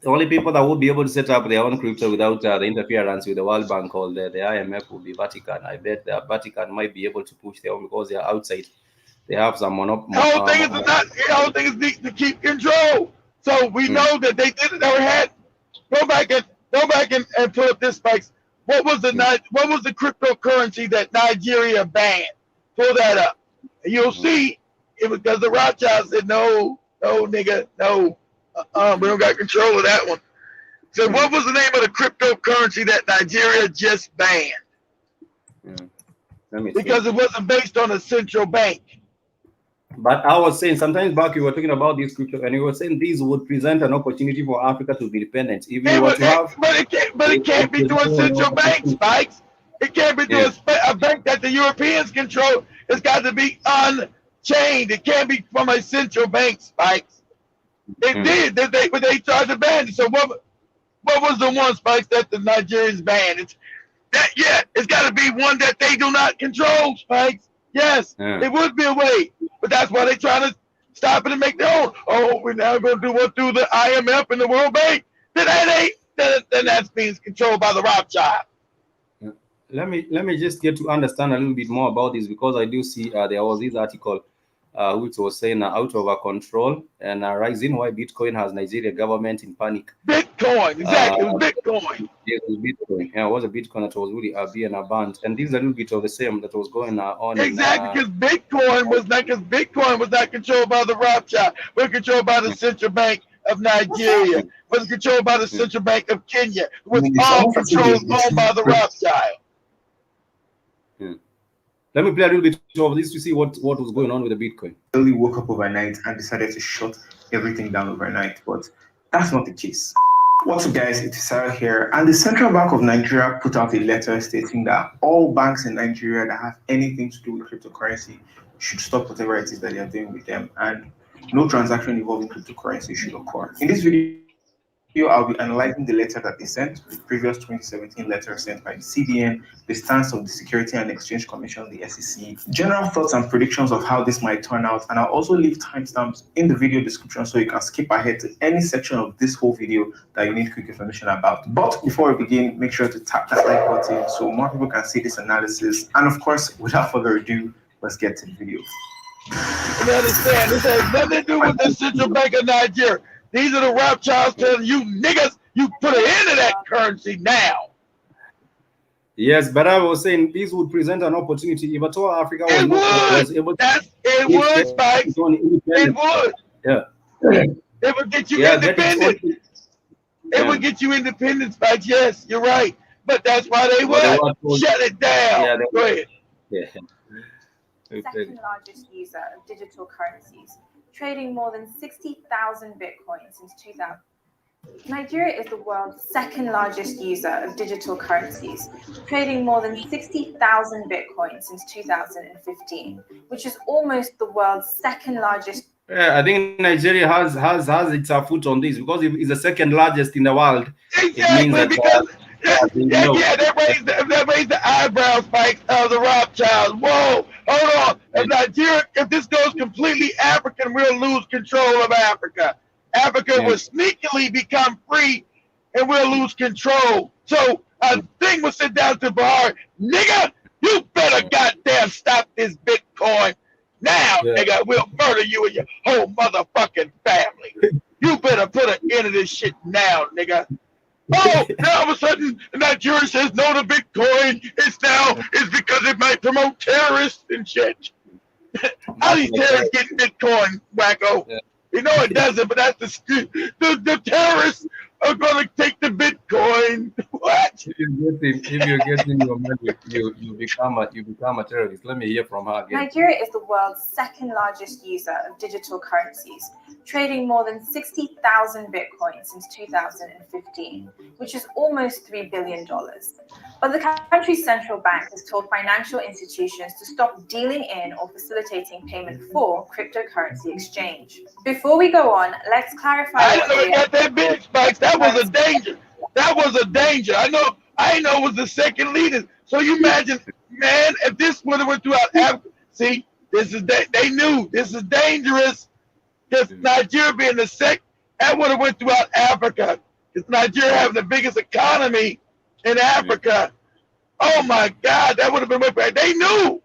Speaker 1: The only people that would be able to set up their own crypto without the interference with the World Bank or the IMF would be Vatican. I bet the Vatican might be able to push their own because they are outside. They have some monopoly.
Speaker 2: The whole thing is to keep control. So we know that they did it. Never had. Go back and pull up this, Spikes. What was the cryptocurrency that Nigeria banned? Pull that up, and you'll see it was because the Rothschilds said no, nigga, no. We don't got control of that one. So what was the name of the cryptocurrency that Nigeria just banned? Because it wasn't based on a central bank.
Speaker 1: But I was saying, sometimes back you were talking about this crypto, and you were saying these would present an opportunity for Africa to be independent. If you were to have,
Speaker 2: but it can't be through a central bank, Spikes. It can't be through a bank that the Europeans control. It's got to be unchained. It can't be from a central bank, Spikes. It did. They tried to ban it. So what was the one, Spikes, that the Nigerians banned? It's got to be one that they do not control, Spikes. Yes, it would be a way, but that's why they're trying to stop it and make their own. Oh, we're now going to do one through the IMF and the World Bank. Then that's being controlled by the Rothschild.
Speaker 1: Let me just get to understand a little bit more about this, because I do see there was this article which was saying out of our control and rising why Bitcoin has Nigeria government in panic.
Speaker 2: Bitcoin, exactly. It was Bitcoin.
Speaker 1: It was Bitcoin. Yeah, it was a Bitcoin that was really being banned, and this is a little bit of the same that was going on.
Speaker 2: Exactly, because Bitcoin was not controlled by the Rothschild. It was controlled by the Central Bank of Nigeria. It was controlled by the Central Bank of Kenya. It was all controlled by the Rothschild.
Speaker 1: Let me play a little bit of this to see what was going on with the Bitcoin.
Speaker 8: Really woke up overnight and decided to shut everything down overnight, but that's not the case. What's up, guys? It's Sarah here, and the Central Bank of Nigeria put out a letter stating that all banks in Nigeria that have anything to do with cryptocurrency should stop whatever it is that they are doing with them, and no transaction involving cryptocurrency should occur. In this video, I'll be analyzing the letter that they sent, the previous 2017 letter sent by the CBN, the stance of the Security and Exchange Commission, the SEC, general thoughts and predictions of how this might turn out, and I'll also leave timestamps in the video description so you can skip ahead to any section of this whole video that you need quick information about. But before we begin, make sure to tap that like button so more people can see this analysis. And of course, without further ado, let's get to the video.
Speaker 2: You understand, this has nothing to do with the Central Bank of Nigeria. These are the Rothschilds telling you niggas, you put an end to that currency now.
Speaker 1: Yes, but I was saying this would present an opportunity if at all Africa was able to.
Speaker 2: It would, Spike. It would.
Speaker 1: Yeah.
Speaker 2: It would get you independent. It would get you independent, Spike. Yes, you're right. But that's why they would shut it down.
Speaker 1: Yeah,
Speaker 2: go ahead.
Speaker 1: Yeah.
Speaker 7: Second largest user of digital currencies, trading more than 60,000 Bitcoin since 2000. Nigeria is the world's second largest user of digital currencies, trading more than 60,000 Bitcoin since 2015, which is almost the world's second largest.
Speaker 1: Yeah, I think Nigeria has its foot on this, because if it's the second largest in the world,
Speaker 2: exactly,
Speaker 1: it means that
Speaker 2: because that raised the eyebrows, Spike, of the Rothschilds. Whoa, hold on. If Nigeria, if this goes completely African, we'll lose control of Africa. Africa will sneakily become free, and we'll lose control. So a thing will sit down to Bahar, nigga, you better goddamn stop this Bitcoin now, nigga. We'll murder you and your whole motherfucking family. You better put an end to this shit now, nigga. Oh, now all of a sudden Nigeria says no to Bitcoin. It's because it might promote terrorists and shit. How these terrorists get Bitcoin, wacko? Yeah. You know it doesn't, but that's the terrorists are going to take the Bitcoin. What?
Speaker 1: If you're getting your money, you become a terrorist. Let me hear from her again.
Speaker 7: Nigeria is the world's second largest user of digital currencies, trading more than 60,000 Bitcoin since 2015, which is almost $3 billion. But the country's central bank has told financial institutions to stop dealing in or facilitating payment for cryptocurrency exchange. Before we go on, let's clarify.
Speaker 2: I didn't know it got that big, Spikes. That was a danger. That was a danger. I know it was the second leader. So you imagine, man, if this would have went throughout Africa, see, they knew this is dangerous. Because Nigeria being the second, that would have went throughout Africa. Because Nigeria having the biggest economy in Africa. Oh my God, that would have been way back. They knew.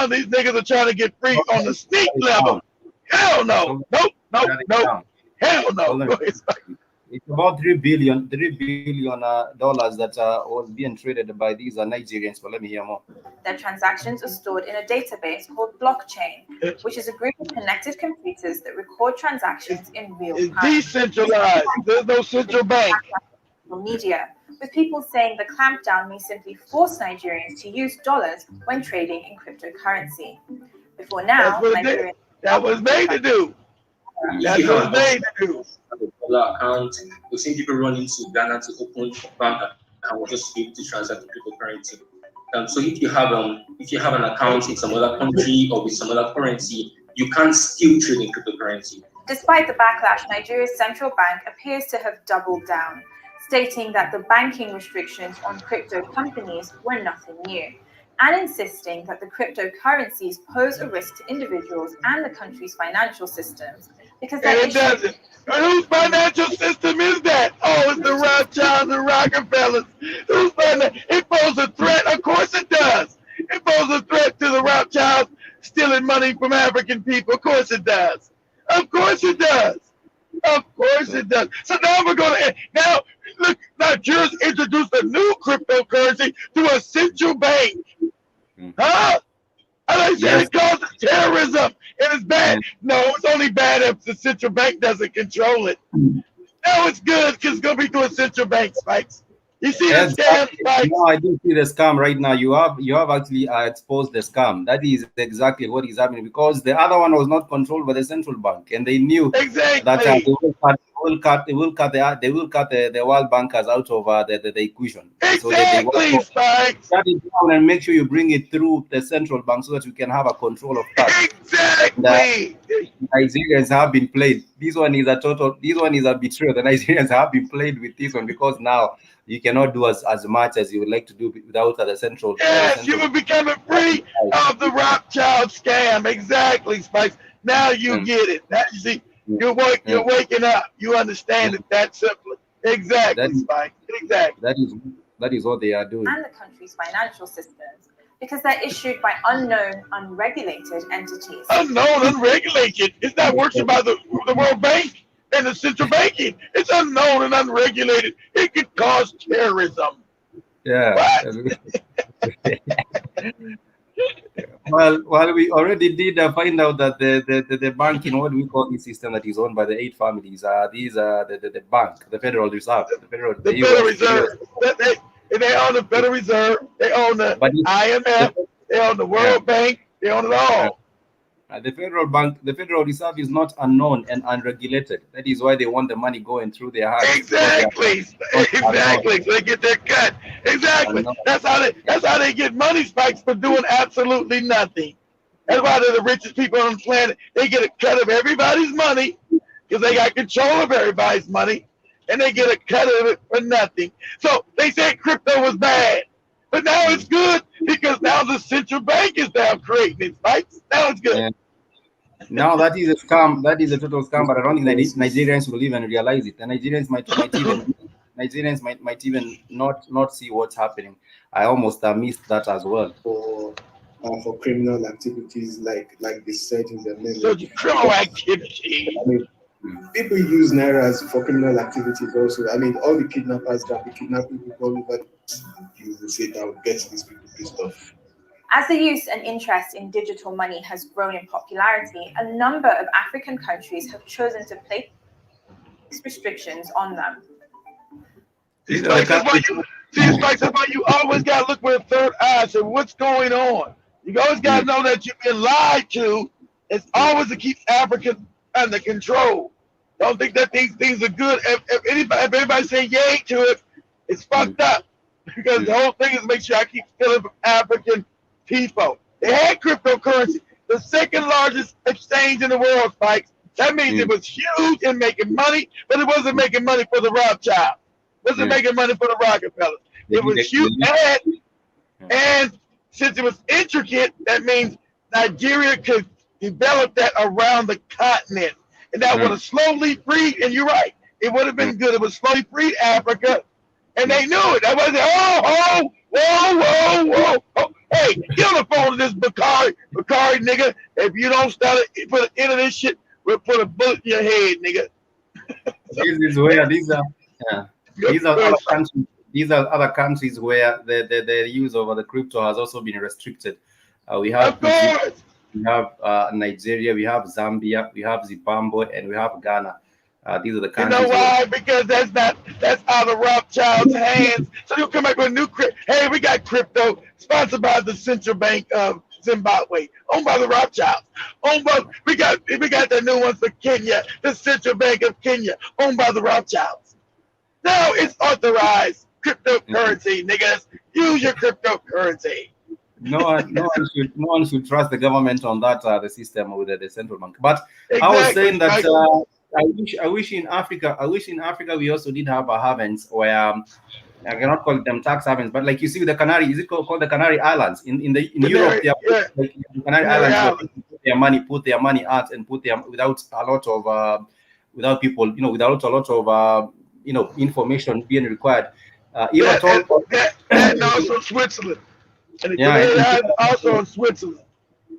Speaker 2: These niggas are trying to get free on the sneak level. Hell no. Nope. Hell no.
Speaker 1: It's about $3 billion dollars that was being traded by these Nigerians. But let me hear more.
Speaker 7: Their transactions are stored in a database called blockchain, which is a group of connected computers that record transactions in real time.
Speaker 2: It's decentralized. There's no central bank.
Speaker 7: Media, with people saying the clampdown may simply force Nigerians to use dollars when trading in cryptocurrency. Before now, Nigeria.
Speaker 2: That was made to do. That's what it's made to do.
Speaker 9: Dollar account. We've seen people run into Ghana to open bank account just to be able to transact cryptocurrency. So if you have an account in some other country or with some other currency, you can still trade in cryptocurrency.
Speaker 7: Despite the backlash, Nigeria's central bank appears to have doubled down, stating that the banking restrictions on crypto companies were nothing new, and insisting that the cryptocurrencies pose a risk to individuals and the country's financial systems because
Speaker 2: it doesn't. Whose financial system is that? Oh, it's the Rothschilds and Rockefellers. Whose financial? It poses a threat. Of course it does. It poses a threat to the Rothschilds stealing money from African people. Of course it does. Of course it does. Of course it does. So now we're going to now look. Nigeria's introduced a new cryptocurrency to a central bank. Huh? And they said it causes terrorism and it's bad. No, it's only bad if the central bank doesn't control it. Now it's good because it's going to be through a central bank, Spikes. You see the scam, Spikes?
Speaker 1: No, I do see the scam right now. You have actually exposed the scam. That is exactly what is happening because the other one was not controlled by the central bank, and they knew
Speaker 2: exactly
Speaker 1: that they will cut the world bankers out of the equation.
Speaker 2: Exactly,
Speaker 1: so that they
Speaker 2: Spikes.
Speaker 1: shut it down and make sure you bring it through the central bank so that you can have a control of that.
Speaker 2: Exactly.
Speaker 1: Nigerians have been played. This one is a betrayal. The Nigerians have been played with this one because now you cannot do as much as you would like to do without the central.
Speaker 2: Yes, you will become free of the Rothschild scam. Exactly, Spikes. Now you get it. Now you see, you're waking up. You understand it that simply. Exactly, Spikes. Exactly.
Speaker 1: That is what they are doing.
Speaker 7: And the country's financial systems, because they're issued by unknown, unregulated entities.
Speaker 2: Unknown, unregulated. It's not working by the World Bank and the central banking. It's unknown and unregulated. It could cause terrorism.
Speaker 1: Yeah. Well, we already did find out that the banking, what we call this system that is owned by the 8 families, these are the bank, the Federal Reserve, the Federal
Speaker 2: Reserve. They own the Federal Reserve. They own the IMF. They own the World Bank. They own it all.
Speaker 1: The Federal Reserve is not unknown and unregulated. That is why they want the money going through their hands.
Speaker 2: Exactly. Exactly. So they get their cut. Exactly. That's how they get money, Spikes, for doing absolutely nothing. That's why they're the richest people on the planet. They get a cut of everybody's money because they got control of everybody's money, and they get a cut of it for nothing. So they said crypto was bad, but now it's good because now the central bank is now creating it, Spikes. Now it's good.
Speaker 1: Yeah. Now that is a scam. That is a total scam. But I don't think Nigerians will even realize it. The Nigerians might even not see what's happening. I almost missed that as well.
Speaker 10: For criminal activities like they said in the memo.
Speaker 2: So criminal activity.
Speaker 10: I mean, people use Nairas for criminal activities also. I mean, all the kidnappers that be kidnapping people all over, you will say that will get these people pissed off.
Speaker 7: As the use and interest in digital money has grown in popularity, a number of African countries have chosen to place restrictions on them.
Speaker 2: See, Spikes, that's why you always got to look with a third eye. So what's going on? You always got to know that you've been lied to. It's always to keep Africa under control. Don't think that these things are good. If anybody say yay to it, it's fucked up. Because the whole thing is make sure I keep stealing from African people. They had cryptocurrency, the second largest exchange in the world, Spikes. That means it was huge in making money, but it wasn't making money for the Rothschild. It wasn't making money for the Rockefellers. It was huge, and since it was intricate, that means Nigeria could develop that around the continent. And that would have slowly freed, and you're right, it would have been good. It would slowly freed Africa, and they knew it. That wasn't, whoa. Hey, get on the phone to this Bakari nigga. If you don't start it, put an end of this shit, we'll put a bullet in your head, nigga.
Speaker 1: This is where these are other countries where the use of the crypto has also been restricted. We have Nigeria, we have Zambia, we have Zimbabwe, and we have Ghana. These are the countries.
Speaker 2: You know why? Because that's out of Rothschild's hands. So you'll come back with a new crypto. Hey, we got crypto sponsored by the central bank of Zimbabwe, owned by the Rothschilds, we got the new one for Kenya, the Central Bank of Kenya, owned by the Rothschilds. Now it's authorized cryptocurrency, niggas. Use your cryptocurrency.
Speaker 1: No one should trust the government on that the system with the central bank. But exactly. I was saying that I wish in Africa we also did have a havens where I cannot call them tax havens, but like you see with the Canary, is it called the Canary Islands in Europe? They are, like the Canary Islands, put their money out and put them without a lot of without people, without a lot of information being required.
Speaker 2: And also Switzerland. And also in Switzerland.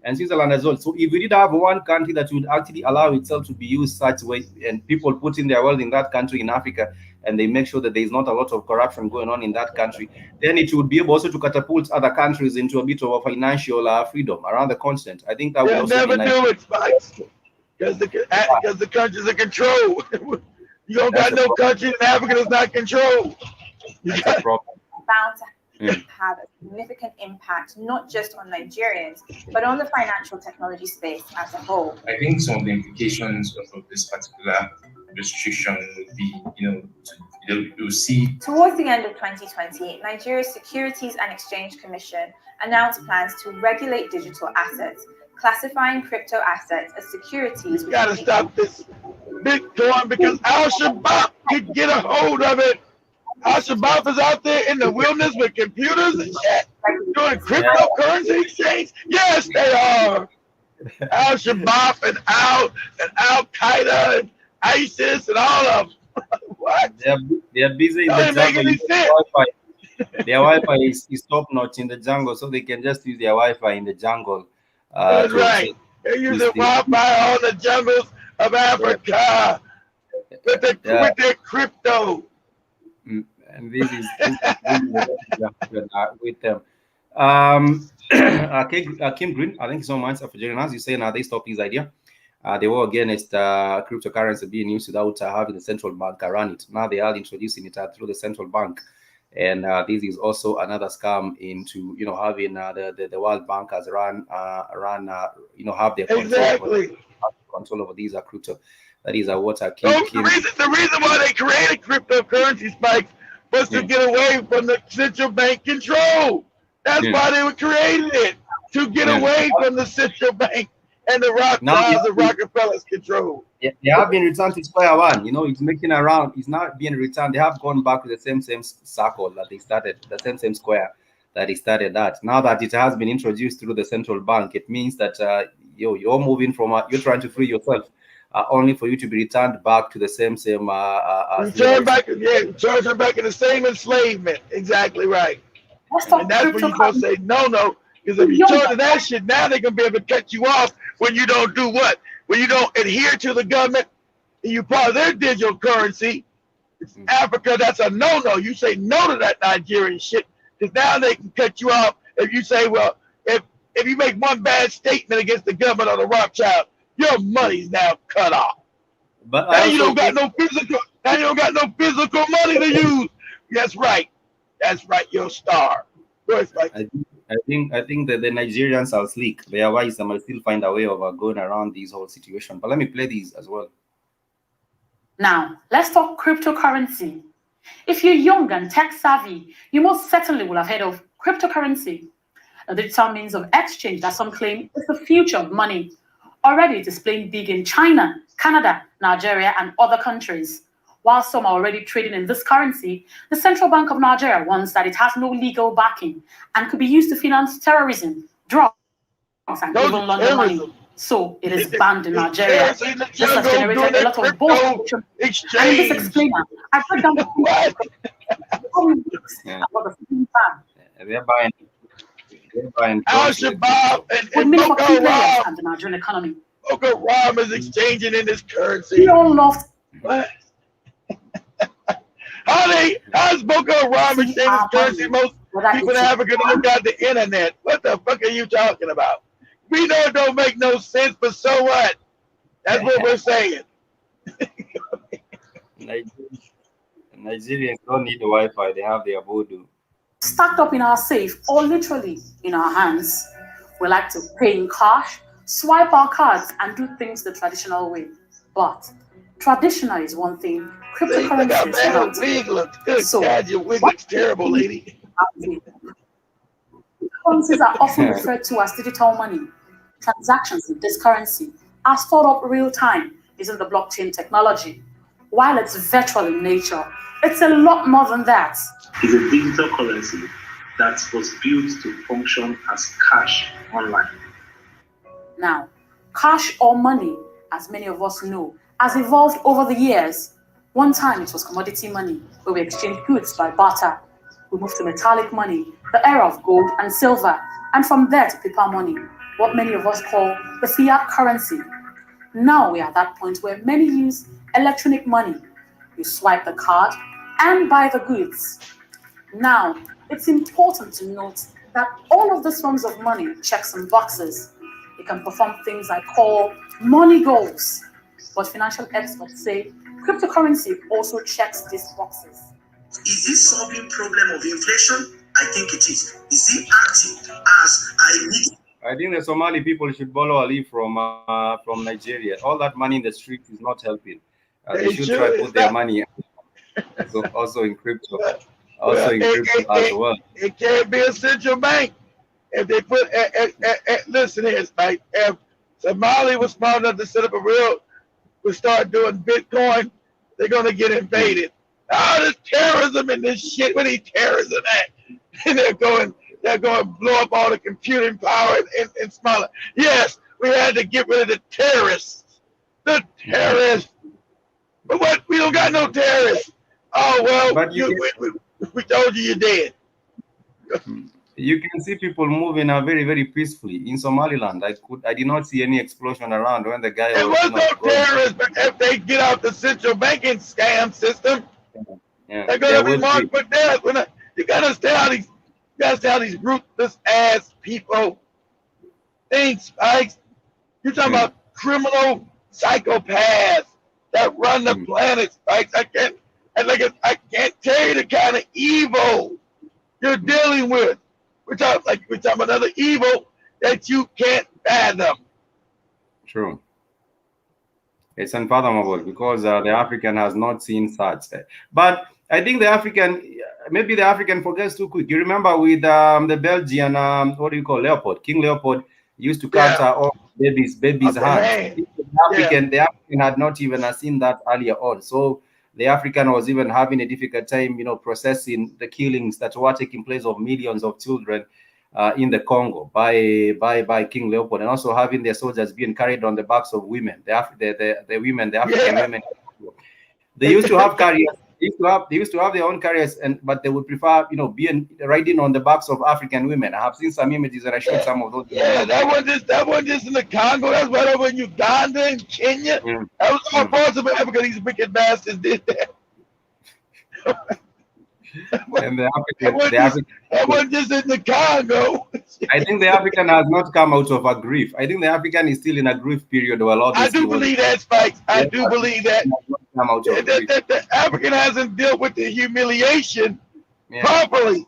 Speaker 1: And Switzerland as well. So if we did have one country that would actually allow itself to be used such way, and people put in their wealth in that country in Africa, and they make sure that there is not a lot of corruption going on in that country, then it would be able also to catapult other countries into a bit of a financial freedom around the continent. I think that would also
Speaker 2: never do it, Spikes, because the countries are controlled. You don't got no country in Africa that's not controlled.
Speaker 1: That's a problem.
Speaker 7: Bound to have a significant impact, not just on Nigerians, but on the financial technology space as a whole.
Speaker 8: I think some of the implications of this particular restriction would be, you'll see.
Speaker 7: Towards the end of 2020, Nigeria's Securities and Exchange Commission announced plans to regulate digital assets, classifying crypto assets as securities.
Speaker 2: You gotta stop this Bitcoin because Al-Shabaab could get a hold of it. Al-Shabaab is out there in the wilderness with computers and shit, doing cryptocurrency exchange. Yes, they are. Al-Shabaab and Al-Qaeda and ISIS and all of them. What?
Speaker 1: They're busy in the jungle. Their Wi-Fi is top-notch in the jungle, so they can just use their Wi-Fi in the jungle.
Speaker 2: That's right. They're using Wi-Fi on the jungles of Africa with their crypto.
Speaker 1: And this is with them. Kim Green, I thank you so much for joining us. You say now they stopped his idea. They were against cryptocurrency being used without having the central bank run it. Now they are introducing it through the central bank, and this is also another scam into having the World Bank has have their control over these crypto. That is what
Speaker 2: the reason why they created cryptocurrency spikes was to get away from the central bank control. That's why they were creating it, to get away from the central bank and the Rothschilds and Rockefellers control.
Speaker 1: Yeah, they have been returned to square one. It's making around. It's not being returned. They have gone back to the same circle that they started, the same square that they started at. Now that it has been introduced through the central bank, it means that you're moving from you're trying to free yourself. Only for you to be returned back to the same.
Speaker 2: Return back in the same enslavement. Exactly right. And that's when you're supposed to say no. Because if you turn to that shit, now they're gonna be able to cut you off when you don't do what? When you don't adhere to the government and you part of their digital currency. Africa, that's a no. You say no to that Nigerian shit, because now they can cut you off if you say, well, if you make one bad statement against the government or the Rothschild, your money's now cut off.
Speaker 1: But
Speaker 2: now you don't got no physical. Now you don't got no physical money to use. That's right. You're starved. I
Speaker 1: think that the Nigerians are slick. They are wise. They might still find a way of going around this whole situation. But let me play these as well.
Speaker 11: Now let's talk cryptocurrency. If you're young and tech savvy, you most certainly will have heard of cryptocurrency, a digital means of exchange that some claim is the future of money. Already it is playing big in China, Canada, Nigeria, and other countries. While some are already trading in this currency, the Central Bank of Nigeria warns that it has no legal backing and could be used to finance terrorism, drugs, and even launder money. So it is banned in Nigeria. This has generated a lot of bullshit. And in this explainer, I break down the
Speaker 1: they're buying
Speaker 2: Al-Shabaab and Boko Haram.
Speaker 11: The Nigerian economy.
Speaker 2: Boko Haram is exchanging in this currency.
Speaker 11: We all lost.
Speaker 2: What? How's Boko Haram exchanging this currency? Most people in Africa don't got the internet. What the fuck are you talking about? We know it don't make no sense, but so what? That's what we're saying.
Speaker 1: Nigerians don't need the Wi-Fi. They have their voodoo.
Speaker 11: Stacked up in our safe or literally in our hands. We like to pay in cash, swipe our cards, and do things the traditional way. But traditional is one thing, cryptocurrency is another.
Speaker 2: Good God, your wig looks terrible, lady.
Speaker 11: Currencies are often referred to as digital money. Transactions with this currency are stored up real time using the blockchain technology. While it's virtual in nature, it's a lot more than that.
Speaker 12: It's a digital currency that was built to function as cash online.
Speaker 11: Now, cash or money, as many of us know, has evolved over the years. One time it was commodity money, where we exchanged goods by barter. We moved to metallic money, the era of gold and silver, and from there to paper money, what many of us call the fiat currency. Now we are at that point where many use electronic money. You swipe the card and buy the goods. Now, it's important to note that all of these forms of money check some boxes. It can perform things I call money goals. But financial experts say cryptocurrency also checks these boxes.
Speaker 13: Is it solving problem of inflation? I think it is. Is it acting as I need?
Speaker 1: I think the Somali people should borrow a leaf from Nigeria. All that money in the streets is not helping. They should try to put their money also in crypto. As well.
Speaker 2: It can't be a central bank. If they put, listen here, Spike. If Somali was smart enough to set up we start doing Bitcoin, they're gonna get invaded. There's terrorism in this shit. What are terrorism at? And they're going to blow up all the computing power in smaller. Yes, we had to get rid of the terrorists. The terrorists. But what? We don't got no terrorists. Oh well, but we told you you're dead.
Speaker 1: You can see people moving very, very peacefully in Somaliland. I did not see any explosion around when the guy
Speaker 2: was no terrorists, but if they get out the central banking scam system, they're gonna be marked for death. You gotta understand how these ruthless ass people think, Spikes. You're talking about criminal psychopaths that run the planet, Spikes. I can't tell you the kind of evil you're dealing with. We're talking about another evil that you can't fathom.
Speaker 1: True. It's unfathomable because the African has not seen such. But I think maybe the African forgets too quick. You remember with the Belgian, what do you call Leopold? King Leopold used to cut all babies' hands. The African had not even seen that earlier on. So the African was even having a difficult time, processing the killings that were taking place of millions of children in the Congo by King Leopold, and also having their soldiers being carried on the backs of women, the African women. They used to have carriers. They used to have their own carriers, but they would prefer, riding on the backs of African women. I have seen some images and I showed some of those.
Speaker 2: Yeah, that wasn't just in the Congo. That's right over in Uganda and Kenya. That was all parts of Africa. These wicked bastards did that.
Speaker 1: And
Speaker 2: that wasn't just in the Congo.
Speaker 1: I think the African has not come out of a grief. I think the African is still in a grief period.
Speaker 2: I do believe that, Spikes. I do believe that. The African hasn't dealt with the humiliation properly.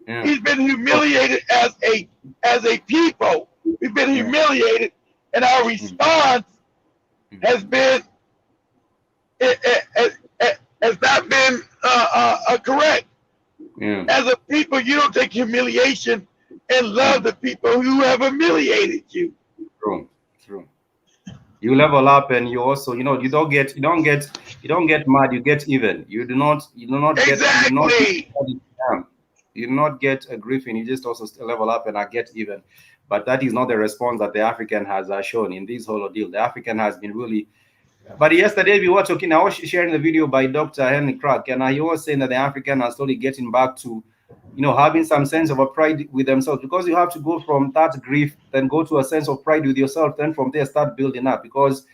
Speaker 2: He's been humiliated as a people. We've been humiliated, and our response has been has not been correct. As a people, you don't take humiliation and love the people who have humiliated you.
Speaker 1: True. You level up, and you also, you don't get mad. You get even. You do not
Speaker 2: exactly.
Speaker 1: You do not get a grieving. You just also level up and get even. But that is not the response that the African has shown in this whole deal. The African has been really. But yesterday we were talking. I was sharing the video by Dr. Henry Crack, and he was saying that the African are slowly getting back to, having some sense of a pride with themselves, because you have to go from that grief, then go to a sense of pride with yourself, then from there start building up, because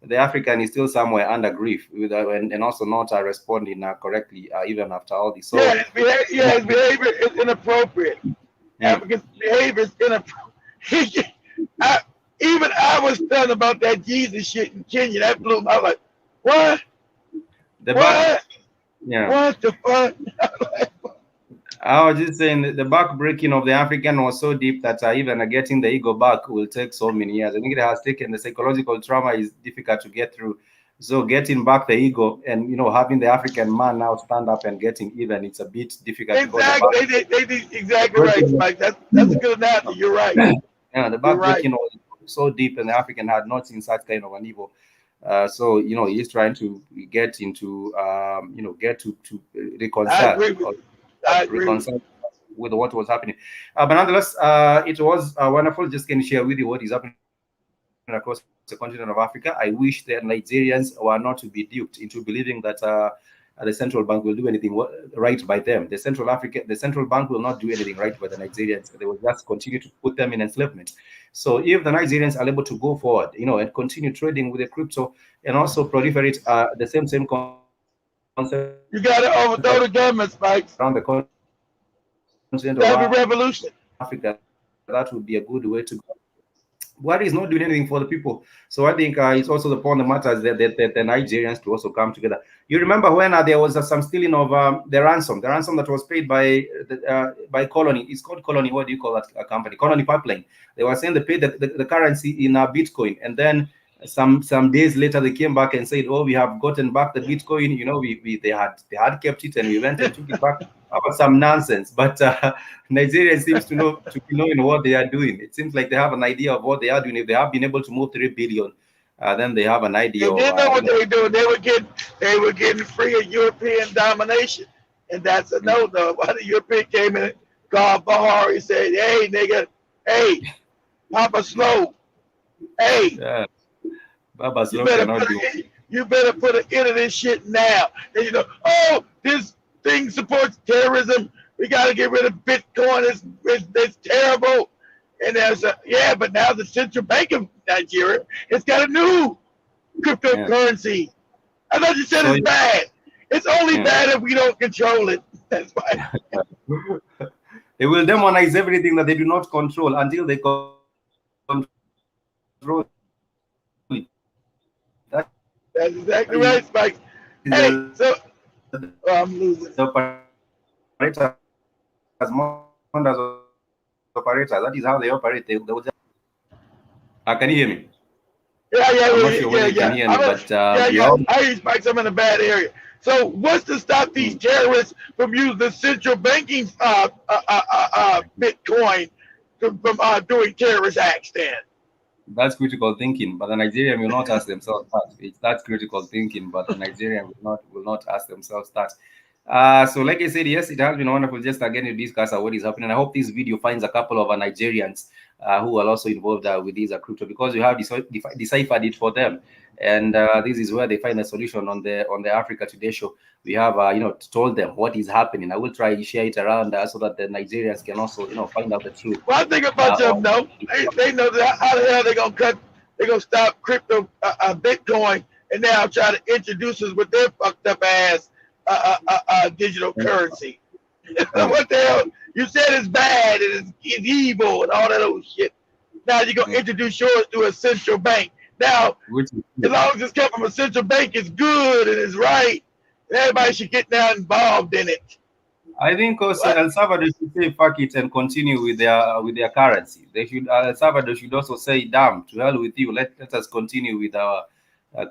Speaker 1: the African is still somewhere under grief and also not responding correctly even after all this. So
Speaker 2: his behavior is inappropriate. African behavior is inappropriate. Even I was stunned about that Jesus shit in Kenya. That blew my like, what? What?
Speaker 1: Yeah.
Speaker 2: What the fuck?
Speaker 1: I was just saying that the back breaking of the African was so deep that even getting the ego back will take so many years. I think it has taken the psychological trauma is difficult to get through. So getting back the ego and having the African man now stand up and getting even, it's a bit difficult.
Speaker 2: Exactly, they did exactly right, Mike. That's a good analogy. You're right.
Speaker 1: Yeah, the back breaking was so deep, and the African had not seen such kind of an evil. So he's trying to get into get to reconcile.
Speaker 2: I agree
Speaker 1: with what was happening. But nonetheless, it was wonderful. Just can share with you what is happening across the continent of Africa. I wish that Nigerians were not to be duped into believing that the central bank will do anything right by them. The central bank will not do anything right by the Nigerians. They will just continue to put them in enslavement. So if the Nigerians are able to go forward, and continue trading with the crypto and also proliferate the same concept.
Speaker 2: You got to overthrow the government, Spikes.
Speaker 1: Around the continent
Speaker 2: of revolution.
Speaker 1: Africa, that would be a good way to go. What is not doing anything for the people. So I think it's also upon the matters that the Nigerians to also come together. You remember when there was some stealing of the ransom that was paid by Colony. It's called Colony. What do you call that company? Colony Pipeline. They were saying they paid the currency in Bitcoin, and then some days later they came back and said, "Oh, we have gotten back the Bitcoin. They had kept it and we went and took it back." About some nonsense, but Nigeria seems to be knowing what they are doing. It seems like they have an idea of what they are doing. If they have been able to move 3 billion, then they have an idea.
Speaker 2: They know what they were doing. They were getting free of European domination, and that's a no-no. Why the European came in, called Bahar, he said, "Hey, nigga, hey, Papa Slow, hey,
Speaker 1: Papa Slow cannot do.
Speaker 2: You better put an end to this shit now." And this thing supports terrorism. We got to get rid of Bitcoin. It's terrible. And there's but now the Central Bank of Nigeria has got a new cryptocurrency. I thought you said it's bad. It's only bad if we don't control it. That's why.
Speaker 1: They will demonize everything that they do not control until they control it.
Speaker 2: That's exactly right, Spike. Hey, so I'm losing.
Speaker 1: The operators, as Mondas operators, that is how they operate. They will just... can you hear me?
Speaker 2: Yeah.
Speaker 1: I'm not sure whether you can hear me, but
Speaker 2: I hear Spikes. I'm in a bad area. So what's to stop these terrorists from using the central banking Bitcoin from doing terrorist acts then?
Speaker 1: That's critical thinking, but the Nigerian will not ask themselves that. That's critical thinking, but the Nigerian will not ask themselves that. So like I said, yes, it has been wonderful just again to discuss what is happening. I hope this video finds a couple of Nigerians who are also involved with these crypto, because we have deciphered it for them, and this is where they find a solution on the Africa Today show. We have told them what is happening. I will try to share it around so that the Nigerians can also find out the truth.
Speaker 2: Well, I think a bunch of them know. They know that how the hell they're gonna stop crypto Bitcoin and now try to introduce us with their fucked up ass digital currency. What the hell? You said it's bad and it's evil and all that old shit. Now you're gonna introduce yours to a central bank. Now, as long as it's come from a central bank, it's good and it's right. And everybody should get now involved in it.
Speaker 1: I think also El Salvador should say fuck it and continue with their currency. They should El Salvador should also say, damn, to hell with you. Let us continue with our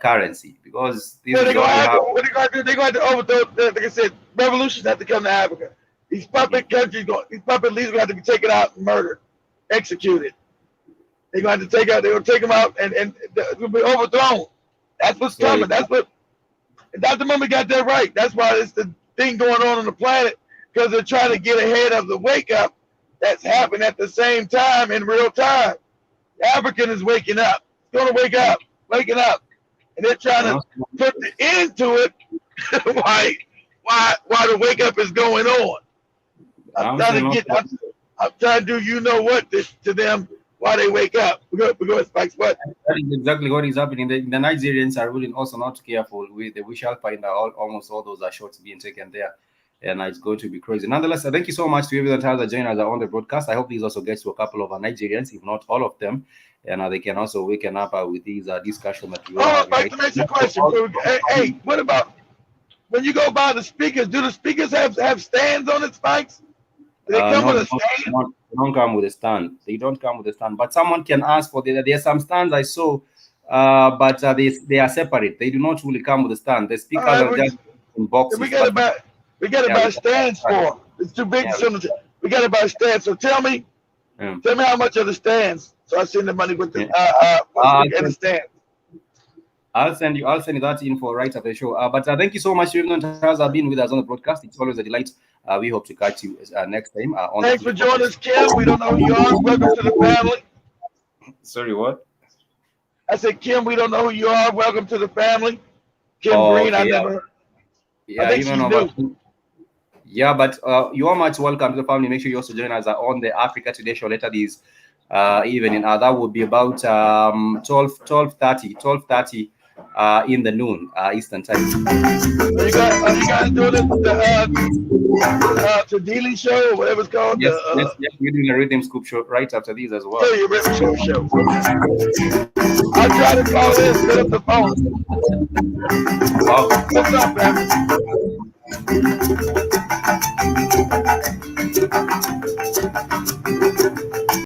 Speaker 1: currency, because this is what they have.
Speaker 2: What they're going to overthrow. Like I said, revolutions have to come to Africa. These puppet countries, these puppet leaders going to have to be taken out and murdered, executed. They're going to have to take out. They're going to take them out and they'll be overthrown. That's what's coming. That's what. And Dr. Mummy got that right. That's why it's the thing going on the planet, because they're trying to get ahead of the wake up that's happening at the same time in real time. The African is waking up. It's going to wake up, waking up, and they're trying to put the end to it. why the wake up is going on? I'm trying to do what to them while they wake up. We're going to Spikes. What?
Speaker 1: That is exactly what is happening. The Nigerians are really also not careful. We shall find out almost all those shots being taken there, and it's going to be crazy. Nonetheless, thank you so much to everyone that has joined us on the broadcast. I hope this also gets to a couple of Nigerians, if not all of them, and they can also waken up with these discussion that we are having.
Speaker 2: Spikes, let me ask you a question. Hey, what about when you go by the speakers? Do the speakers have stands on it, Spikes? They come with a
Speaker 1: stand? They don't come with a stand. They don't come with a stand. But someone can ask for there are some stands I saw, but they are separate. They do not really come with a stand. The speakers are just in boxes.
Speaker 2: We got to buy stands for them. It's too big. We got to buy stands. So tell me how much are the stands? So I send the money with the stands.
Speaker 1: I'll send you that info right after the show. But thank you so much, everyone, who has been with us on the broadcast. It's always a delight. We hope to catch you next time.
Speaker 2: Thanks for joining us, Kim. We don't know who you are. Welcome to the family.
Speaker 1: Sorry, what?
Speaker 2: I said, Kim, we don't know who you are. Welcome to the family. Kim Green,
Speaker 1: okay,
Speaker 2: I never.
Speaker 1: Yeah,
Speaker 2: I think she's new.
Speaker 1: Yeah, but you are much welcome to the family. Make sure you also join us on the Africa Today show later this evening. That would be about 12:30 in the noon Eastern time.
Speaker 2: Are you guys doing the Daily Show or whatever it's called?
Speaker 1: Yes, we're doing a Rhythm Scoop show right after these as well.
Speaker 2: Yeah, your Rhythm Scoop show. I'll try to call in, set up the phone. What's up, man?